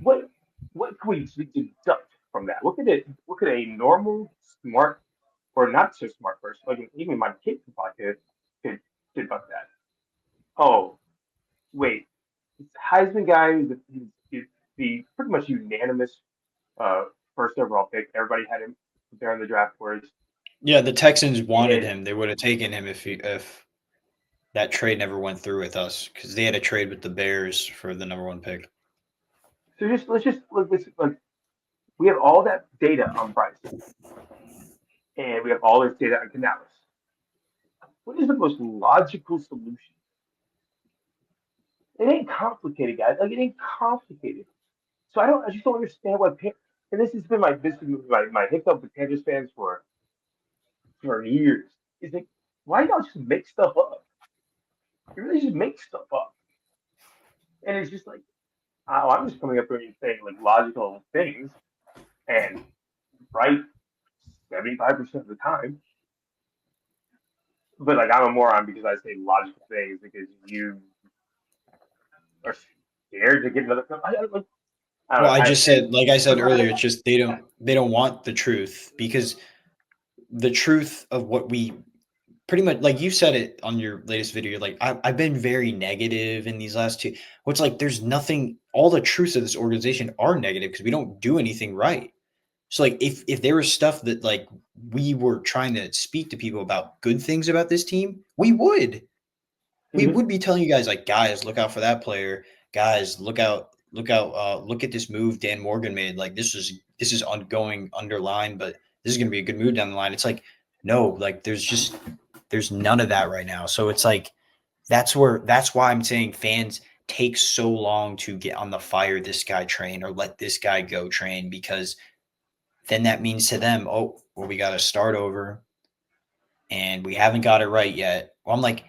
A: what what can we deduct from that? What could a normal, smart, or not so smart person, like even my kid could deduct that? Oh, wait, this Heisman guy is the pretty much unanimous uh, first overall pick. Everybody had him there in the draft boards,
B: Yeah, the Texans wanted
A: and
B: him. They would have taken him if that trade never went through with us because they had a trade with the Bears for the number one pick.
A: so just let's just look this like we have all that data on Bryce, and we have all this data on Canales. What is the most logical solution? It ain't complicated, guys. Like it ain't complicated. So I just don't understand why. And this has been my hiccup with Panthers fans for years. Is like, why y'all just make stuff up? You really just make stuff up, and it's just like, oh, I'm just coming up here and saying like logical things and right 75% of the time. But like I'm a moron because I say logical things because you are scared to get another. I don't
B: Well,
A: know.
B: I just said, like I
A: But
B: said earlier, it's just they don't want the truth because the truth of what we pretty much like you said it on your latest video. Like I've been very negative in these last two. Which like there's nothing. All the truths of this organization are negative because we don't do anything right. So like if there was stuff that like we were trying to speak to people about good things about this team, we would. We
A: mhm.
B: would be telling you guys like guys, look out for that player. Guys, look out. look at this move Dan Morgan made. Like this is ongoing underlined, but this is going to be a good move down the line. It's like no, like there's none of that right now. So it's like that's why I'm saying fans take so long to get on the fire this guy train or let this guy go train, because then that means to them, oh, well, we got to start over and we haven't got it right yet. Well, I'm like,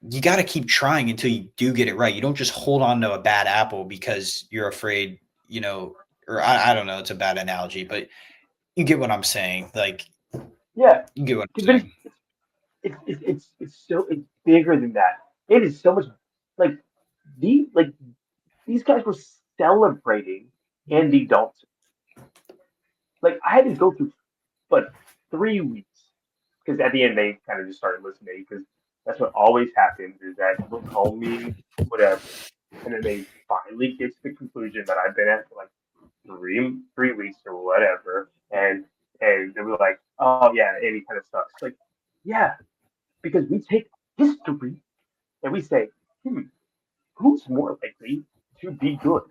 B: you got to keep trying until you do get it right. You don't just hold on to a bad apple because you're afraid, or I don't know, it's a bad analogy, but you get what I'm saying. Like,
A: Yeah,
B: you get what
A: but
B: I'm saying.
A: it's so it's bigger than that. It is so much like like these guys were celebrating Andy Dalton. Like I had to go through but 3 weeks because at the end they kind of just started listening because that's what always happens is that people call me whatever, and then they finally get to the conclusion that I've been at for like three weeks or whatever, and they were like, oh yeah, Andy kind of sucks. Like yeah, because we take history and we say, who's more likely to be good?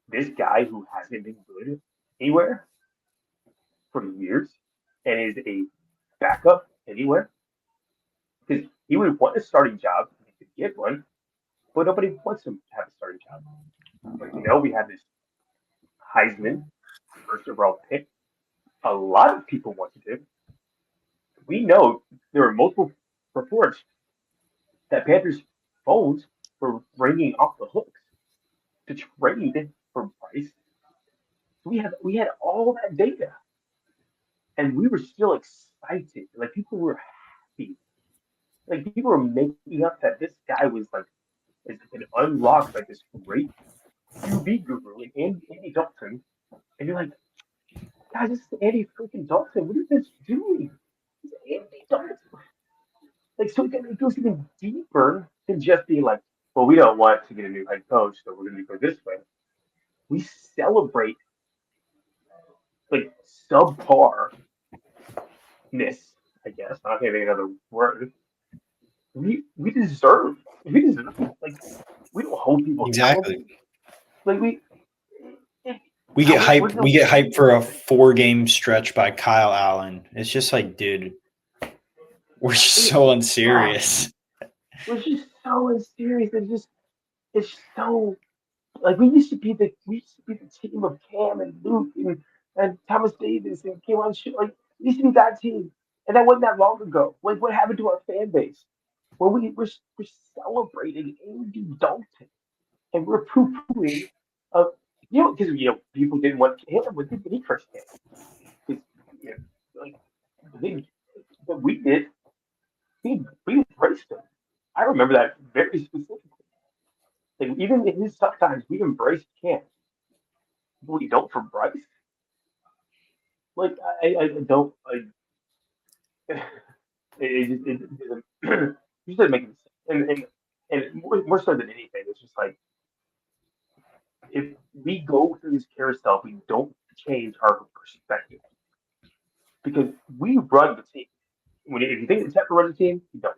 A: This guy who hasn't been good anywhere for years and is a backup anywhere because he would want a starting job if he could get one, but nobody wants him to have a starting job. But we have this Heisman first overall pick. A lot of people wanted him. We know there are multiple reports that Panthers phones were ringing off the hooks to trade for Bryce. We had all that data, and we were still excited. Like people were happy. Like people were making up that this guy was like is an unlocked like this great QB guru and Andy Dalton, and you're like, guys, this is Andy freaking Dalton. What are you guys doing? It's Andy Dalton. Like so, it goes even deeper than just being like, well, we don't want to get a new head coach, so we're going to go this way. We celebrate like subparness, I guess. I can't think of another word. We deserve like we don't hold people
B: Exactly.
A: accountable. Like it,
B: We
A: I
B: get
A: was
B: hype.
A: we're
B: We get hyped for a 4 game stretch by Kyle Allen. It's just like, dude, we're just so
A: ah,
B: unserious.
A: we're just so unserious. It's so like we used to be the team of Cam and Luke and Thomas Davis and Kayvon Shaw. Like we used to be that team, and that wasn't that long ago. Like what happened to our fan base? Well, we're celebrating Andy Dalton and we're poo-pooing, uh, because people didn't want him when he first came. Because you like they, but we did, we embraced him. I remember that very specifically. Like even in his tough times, we embraced Cam. But we don't for Bryce. Like I don't like it doesn't it just doesn't make any sense. And more so than anything, it's just like if we go through this carousel, we don't change our perspective because we run the team. If you think the Tech runs the team, you don't.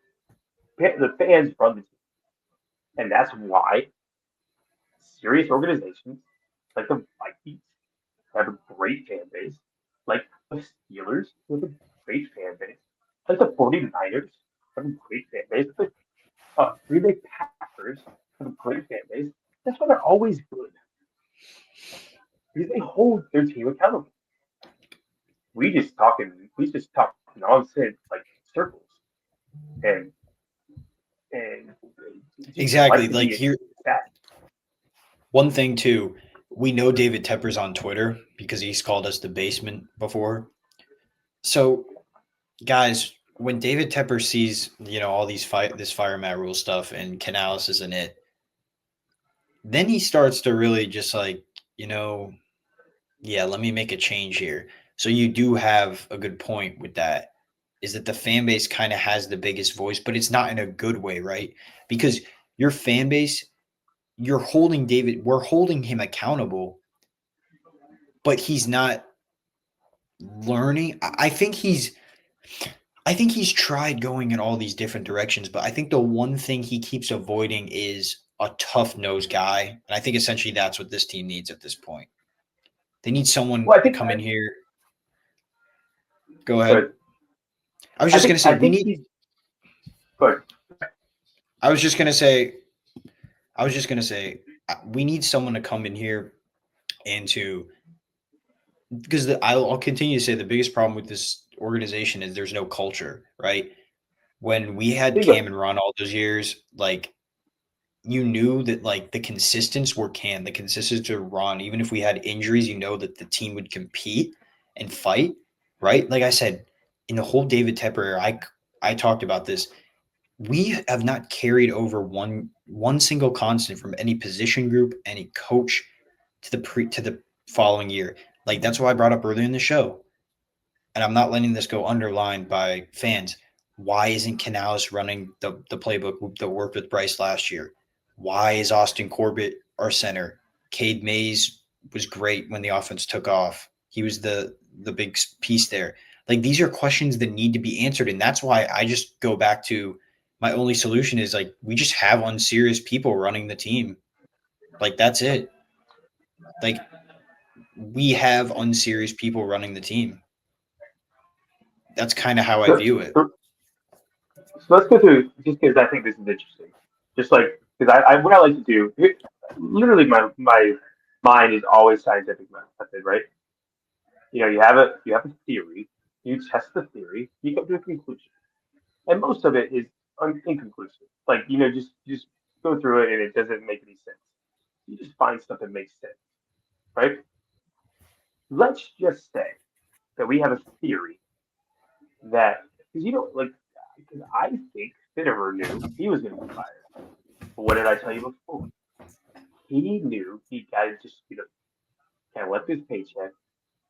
A: The fans run the team, and that's why serious organizations like the Vikings have a great fan base, like the Steelers have a great fan base, like the 49ers have a great fan base, like the Green Bay Packers have a great fan base. That's why they're always good because they hold their team accountable. We just talk nonsense like circles, and and just like
B: Exactly.
A: to
B: Like
A: be
B: here,
A: that.
B: one thing too. We know David Tepper's on Twitter because he's called us the basement before. So, guys, when David Tepper sees all this fire mat rule stuff and Canales isn't it, then he starts to really just like you know yeah, let me make a change here. So you do have a good point with that. Is that the fan base kind of has the biggest voice, but it's not in a good way, right? Because your fan base, we're holding him accountable, but he's not learning. I think he's tried going in all these different directions, but I think the one thing he keeps avoiding is a tough nosed guy. And I think essentially that's what this team needs at this point. They need someone
A: Well, I
B: to
A: think
B: come in here. Go ahead.
A: good.
B: I was just gonna say
A: I
B: we
A: think
B: need.
A: he's good.
B: I was just gonna say. I was just gonna say we need someone to come in here and to because I'll continue to say the biggest problem with this organization is there's no culture, right? When we had
A: Bingo.
B: Cam and Ron all those years, like you knew that like the consistents were Cam, the consistents were Ron. Even if we had injuries, you know that the team would compete and fight, right? Like I said, in the whole David Tepper era, I talked about this. We have not carried over one single constant from any position group, any coach to the following year. Like that's why I brought up earlier in the show, and I'm not letting this go underlined by fans. Why isn't Canales running the playbook that worked with Bryce last year? Why is Austin Corbett our center? Cade Mays was great when the offense took off. He was the big piece there. Like these are questions that need to be answered, and that's why I just go back to my only solution is like we just have unserious people running the team. Like that's it. Like we have unserious people running the team. That's kind of how I
A: So,
B: view it.
A: so, so let's go through just because I think this is interesting. Just like because I what I like to do, literally my mind is always scientific method, right? You have a theory, you test the theory, you come to a conclusion, and most of it is inconclusive. Like just go through it and it doesn't make any sense. You just find stuff that makes sense, right? Let's just say that we have a theory that because like because I think Fitterer knew he was going to be fired. But what did I tell you before? He knew he got to just kind of left his paycheck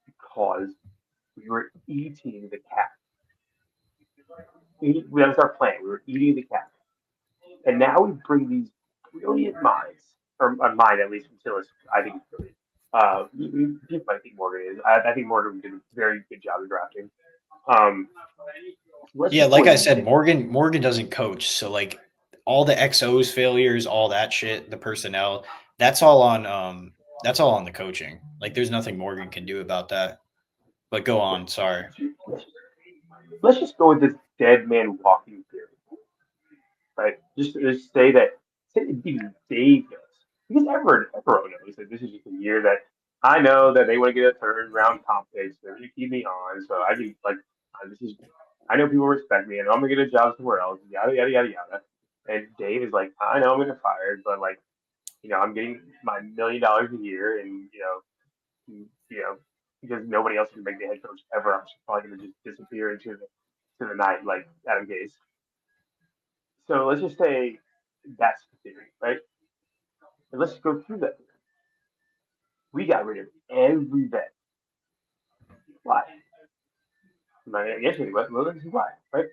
A: because we were eating the cap. That was our plan. We were eating the cap, and now we bring these brilliant minds, or mine at least until I think it's brilliant. People might think Morgan is. I think Morgan did a very good job of drafting. Um, let's
B: Yeah,
A: just go
B: like I
A: ahead and
B: said,
A: say
B: Morgan doesn't coach, so like all the XOs failures, all that shit, the personnel, that's all on the coaching. Like there's nothing Morgan can do about that. But go
A: yeah.
B: on, sorry.
A: Let's just go with this dead man walking theory, right? Just say that even Dave knows because everyone knows that this is just a year that I know that they want to get a third round comp pick, so they're going to keep me on. So I can like this is I know people respect me and I'm gonna get a job somewhere else. Yada yada yada yada. And Dave is like, I know I'm gonna get fired, but like I'm getting my $1 million a year, and because nobody else can make the head coach ever, I'm just probably gonna just disappear into the night like Adam Gase. So let's just say that's the theory, right? And let's go through that. We got rid of every vet. Why? I guess anyway. Well, let's see why, right?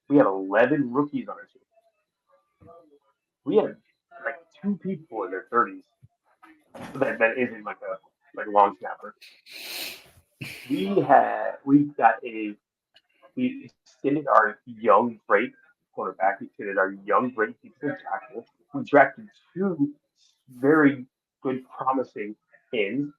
A: We have 11 rookies on our team. We have like two people in their 30s that isn't like a long snapper. We extended our young great quarterback. We extended our young great defensive tackle. We drafted two very good, promising ends.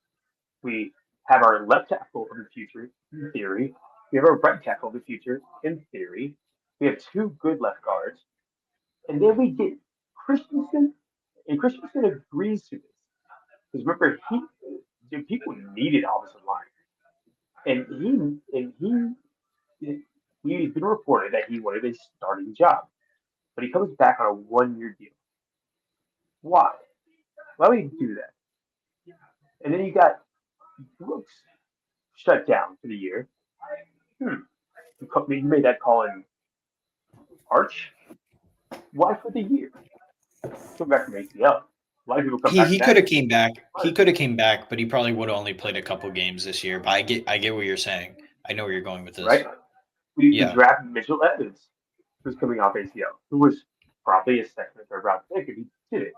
A: We have our left tackle of the future in theory. We have our right tackle of the future in theory. We have two good left guards, and then we get Christensen, and Christensen agrees to this because remember people needed offensive line, and he's been reported that he wanted a starting job, but he comes back on a 1 year deal. Why? Why would he do that? And then you got Brooks shut down for the year. Hmm. You made that call in March. Why for the year? Come back from ACL. A lot of people come back
B: He
A: from
B: could
A: that
B: have
A: in
B: came back. He
A: March,
B: could have came back, but he probably would have only played a couple games this year. But I get what you're saying. I know where you're going with this.
A: right? We
B: Yeah.
A: drafted Mitchell Evans, who's coming off ACL, who was probably a second or third round pick if he did it.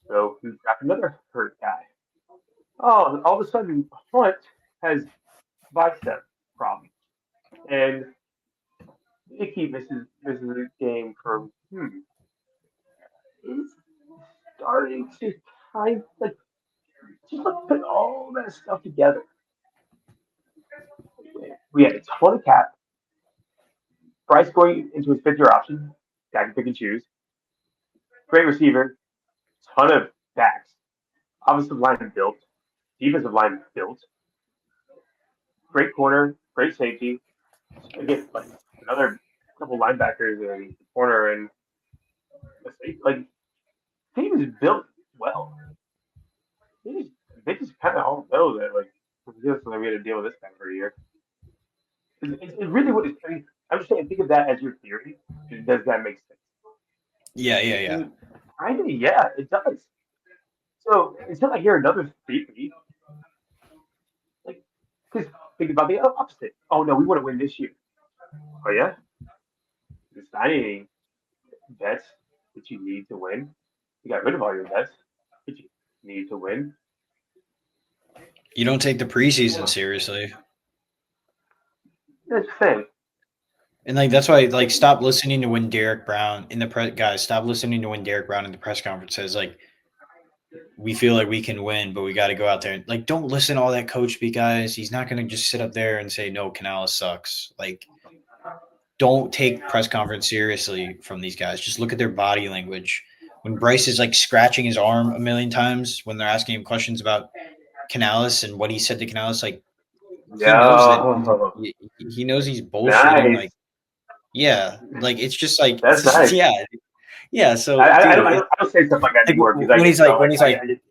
A: So we drafted another hurt guy. Oh, all of a sudden Hunt has bicep problems, and Icky misses a game for starting to kind like just like put all that stuff together. We had a ton of cap. Bryce going into his fifth year option. Guy can pick and choose. Great receiver. Ton of backs. Offensive line built. Defensive line built. Great corner. Great safety. Just gonna get like another couple linebackers and corner and a safety. Like team is built well. They just they just kind of all know that like we're just we had to deal with this guy for a year. It really would. I mean, I'm just saying, think of that as your theory. Does that make sense?
B: Yeah, yeah, yeah.
A: And kind of, yeah, it does. So until I hear another theory, like, because think about the opposite. Oh no, we want to win this year. Oh yeah, deciding bets that you need to win. You got rid of all your bets that you need to win.
B: You don't take the preseason
A: Well,
B: seriously.
A: that's the thing.
B: And like that's why like stop listening to when Derek Brown in the press guys, stop listening to when Derek Brown in the press conference says like we feel like we can win, but we got to go out there and like don't listen to all that coach speak, guys. He's not going to just sit up there and say no, Canales sucks. Like don't take press conference seriously from these guys. Just look at their body language. When Bryce is like scratching his arm a million times when they're asking him questions about Canales and what he said to Canales, like he knows that
A: Yeah,
B: he knows he's bullshitting. Like
A: nice.
B: yeah, like it's just like
A: That's nice.
B: yeah, yeah.
A: I,
B: So
A: I, I, don't,
B: dude,
A: I don't I don't say stuff like that
B: like
A: anymore because I
B: when
A: get
B: he's
A: so
B: like
A: like I just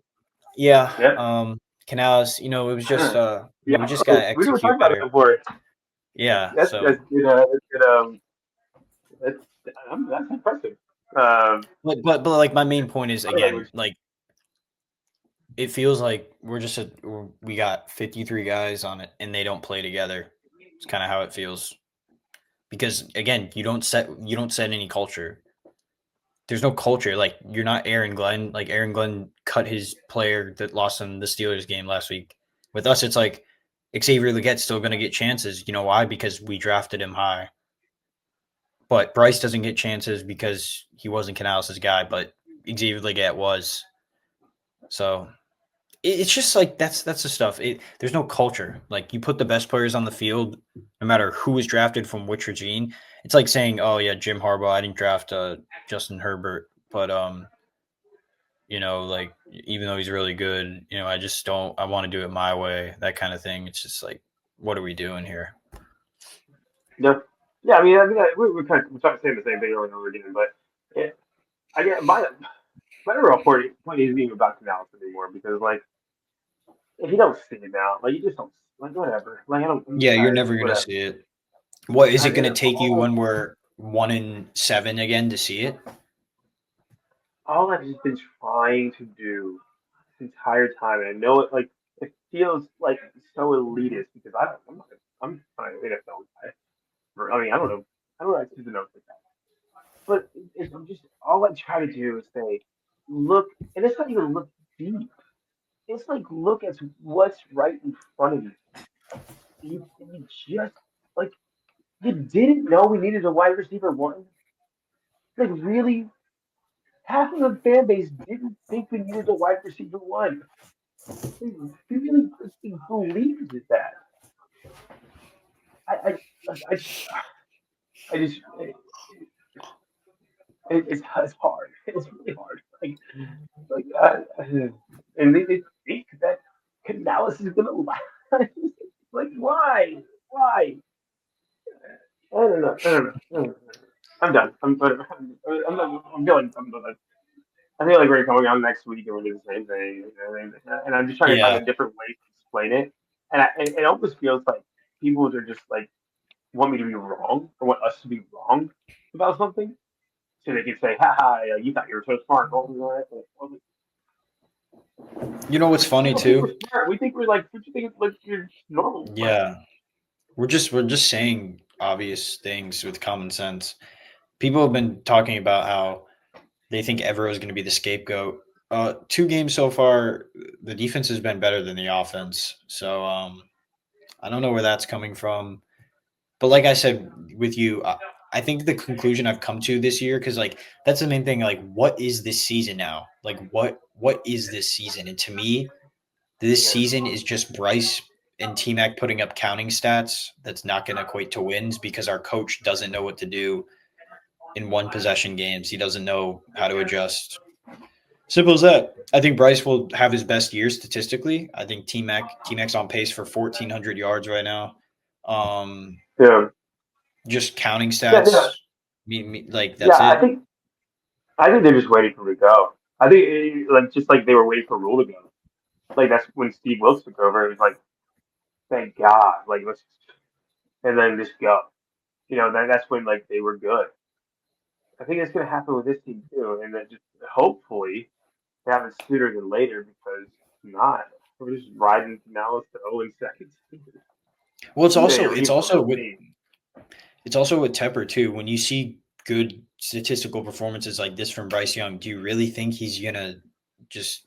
B: yeah,
A: yeah.
B: Canales, it was just
A: Yeah,
B: we just gotta
A: we were talking
B: execute
A: about it
B: better.
A: before.
B: Yeah,
A: That's
B: so
A: good. That's good. That's that's impressive.
B: but like my main point is
A: Body
B: again
A: language.
B: like it feels like we got 53 guys on it and they don't play together. It's kind of how it feels because again you don't set any culture. There's no culture. Like you're not Aaron Glenn. Like Aaron Glenn cut his player that lost him the Steelers game last week. With us, it's like Xavier Leggett's still going to get chances. You know why? Because we drafted him high. But Bryce doesn't get chances because he wasn't Canales' guy, but Xavier Leggett was. So it's just like that's the stuff. There's no culture. Like you put the best players on the field, no matter who was drafted from which regime. It's like saying, "Oh yeah, Jim Harbaugh. I didn't draft Justin Herbert, but like even though he's really good, I just don't. I want to do it my way. That kind of thing. It's just like, what are we doing here?
A: No. Yeah, I mean, we're kind of we're talking saying the same thing over and over again, but yeah, I get my real point isn't even about Canales anymore because like if you don't see it now, like you just don't like whatever. Like I'm
B: Yeah, you're
A: tired.
B: never gonna
A: Whatever.
B: see it. What is it
A: I
B: gonna
A: mean,
B: take you when we're 1-7 again to see it?
A: all I've just been trying to do this entire time, and I know it like it feels like so elitist because I'm not I'm not an NFL guy. I mean, I don't know actually the notes like that. But it's just all I try to do is say, look, and it's not even look deep. It's like look at what's right in front of you. You just like you didn't know we needed a wide receiver one. Like really, half of the fan base didn't think we needed a wide receiver one. They really believed that. I, I just, it's hard. It's really hard. And they think that Canales is gonna last. Like why? Why? I don't know. I don't know. I don't know. I'm done. I'm feeling. I feel like we're coming on next week and we're doing the same thing. And I'm just trying to find
B: Yeah,
A: a different way to explain it. And it almost feels like people are just like want me to be wrong or want us to be wrong about something, so they can say, "Ha ha! You thought you were so smart."
B: you know what's
A: We
B: funny
A: don't think we're
B: too?
A: smart. We think we're like we think like you're normal. Like
B: Yeah, we're just saying obvious things with common sense. People have been talking about how they think Evero is going to be the scapegoat. 2 games so far, the defense has been better than the offense. So I don't know where that's coming from. But like I said with you, I think the conclusion I've come to this year, because like that's the main thing. Like, what is this season now? Like, what is this season? And to me, this
A: Yeah,
B: season is just Bryce and T Mac putting up counting stats that's not going to equate to wins because our coach doesn't know what to do in one possession games. He doesn't know how to adjust. Simple as that. I think Bryce will have his best year statistically. I think T Mac's on pace for 1,400 yards right now. Um,
A: yeah,
B: just counting
A: yeah,
B: stats.
A: yeah.
B: Like
A: Yeah,
B: that's it.
A: I think they're just waiting for him to go. I think like just like they were waiting for Rule to go. Like that's when Steve Wilkes took over. It was like, thank God, like let's and then just go. That's when like they were good. I think it's gonna happen with this team too, and then just hopefully it happens sooner than later because if not, we're just riding Canales to 0-2 season.
B: Well,
A: We need a rebuild team.
B: it's also with Tepper too. When you see good statistical performances like this from Bryce Young, do you really think he's gonna just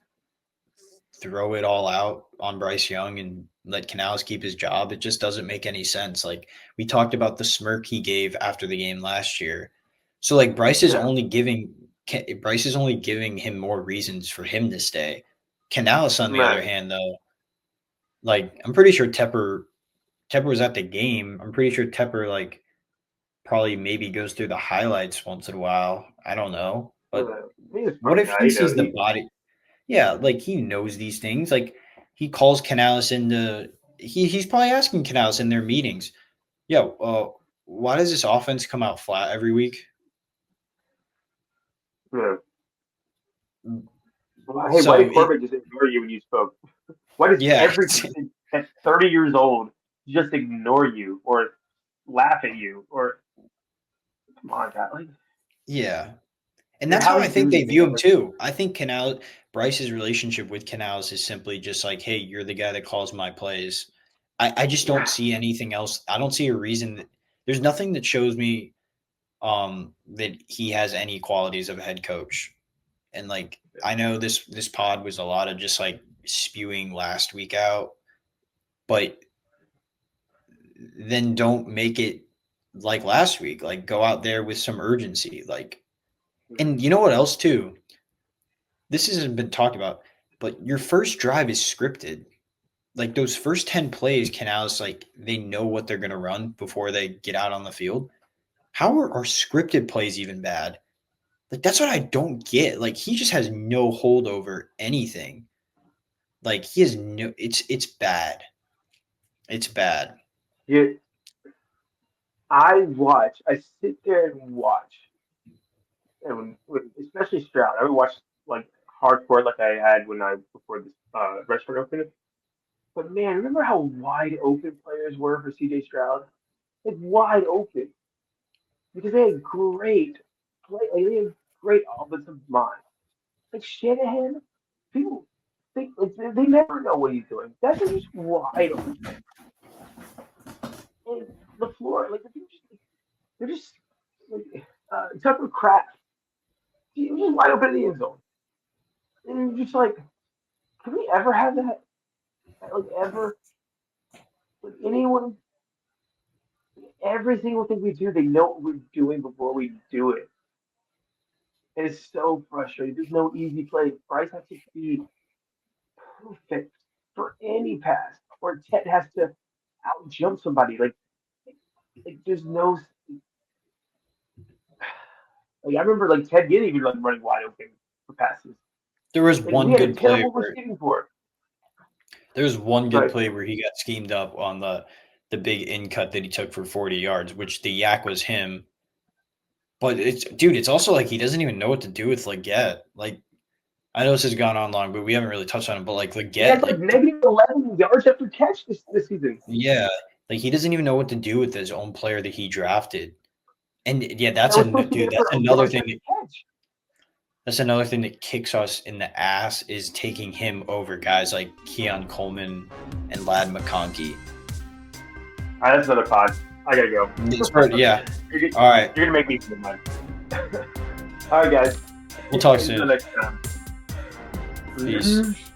B: throw it all out on Bryce Young and let Canales keep his job? It just doesn't make any sense. Like we talked about the smirk he gave after the game last year. So like
A: Yeah,
B: Bryce is only giving him more reasons for him to stay. Canales, on the other
A: right.
B: hand, though, like I'm pretty sure Tepper was at the game. I'm pretty sure Tepper like probably maybe goes through the highlights once in a while. I don't know. But
A: He's a
B: what
A: smart
B: if
A: guy.
B: he sees the body? Yeah, like he knows these things. Like he calls Canales into he's probably asking Canales in their meetings, yo, why does this offense come out flat every week?
A: Yeah. Well, hey, why did
B: So it
A: Corbett just ignore you when you spoke? Why does
B: yeah,
A: every person at 30 years old just ignore you or laugh at you or come on, God?
B: yeah. And
A: Like
B: that's
A: how
B: how I
A: many
B: think
A: dudes
B: they
A: have they
B: view him
A: ever?
B: too. I think Bryce's relationship with Canales is simply just like, hey, you're the guy that calls my plays. I just don't
A: Yeah,
B: see anything else. I don't see a reason that there's nothing that shows me that he has any qualities of a head coach. And like I know this pod was a lot of just like spewing last week out, but then don't make it like last week. Like go out there with some urgency. Like and you know what else too? This hasn't been talked about, but your first drive is scripted. Like those first 10 plays, Canals like they know what they're gonna run before they get out on the field. How are scripted plays even bad? Like that's what I don't get. Like he just has no hold over anything. Like he has no it's bad. It's bad.
A: yeah. I sit there and watch, and especially Stroud, I would watch like hardcore like I had when I before this restaurant opened. But man, remember how wide open players were for CJ Stroud? Like wide open because they had great they had great offensive mind. Like Shanahan, people think like they never know what he's doing. That's just wide open. And the floor, like they're just like Tucker Craft. He was just wide open in the end zone. And you're just like, can we ever have that? Like ever? Like anyone? Every single thing we do, they know what we're doing before we do it. And it's so frustrating. There's no easy play. Bryce has to be perfect for any pass, or Ted has to out jump somebody. Like there's no like I remember like Ted Ginn even like running wide open for passes.
B: There was
A: Like we
B: one
A: had a
B: good play
A: terrible
B: where
A: receiving for. But
B: he got schemed up on the big in cut that he took for 40 yards, which the yak was him. But it's also like he doesn't even know what to do with Leggett. Like I know this has gone on long, but we haven't really touched on it. But like
A: he has
B: Leggett,
A: like
B: like
A: negative 11 yards after catch this season.
B: yeah, like he doesn't even know what to do with his own player that he drafted. And yeah,
A: That was supposed to be for yards after catch.
B: that's another thing that kicks us in the ass is taking him over guys like Keon Coleman and Lad McConkey.
A: All right, that's another pod. I gotta go.
B: Yeah.
A: you're,
B: All right.
A: you're gonna make me feel mad. All right, guys.
B: We'll talk
A: Until
B: soon.
A: next time.
B: Peace.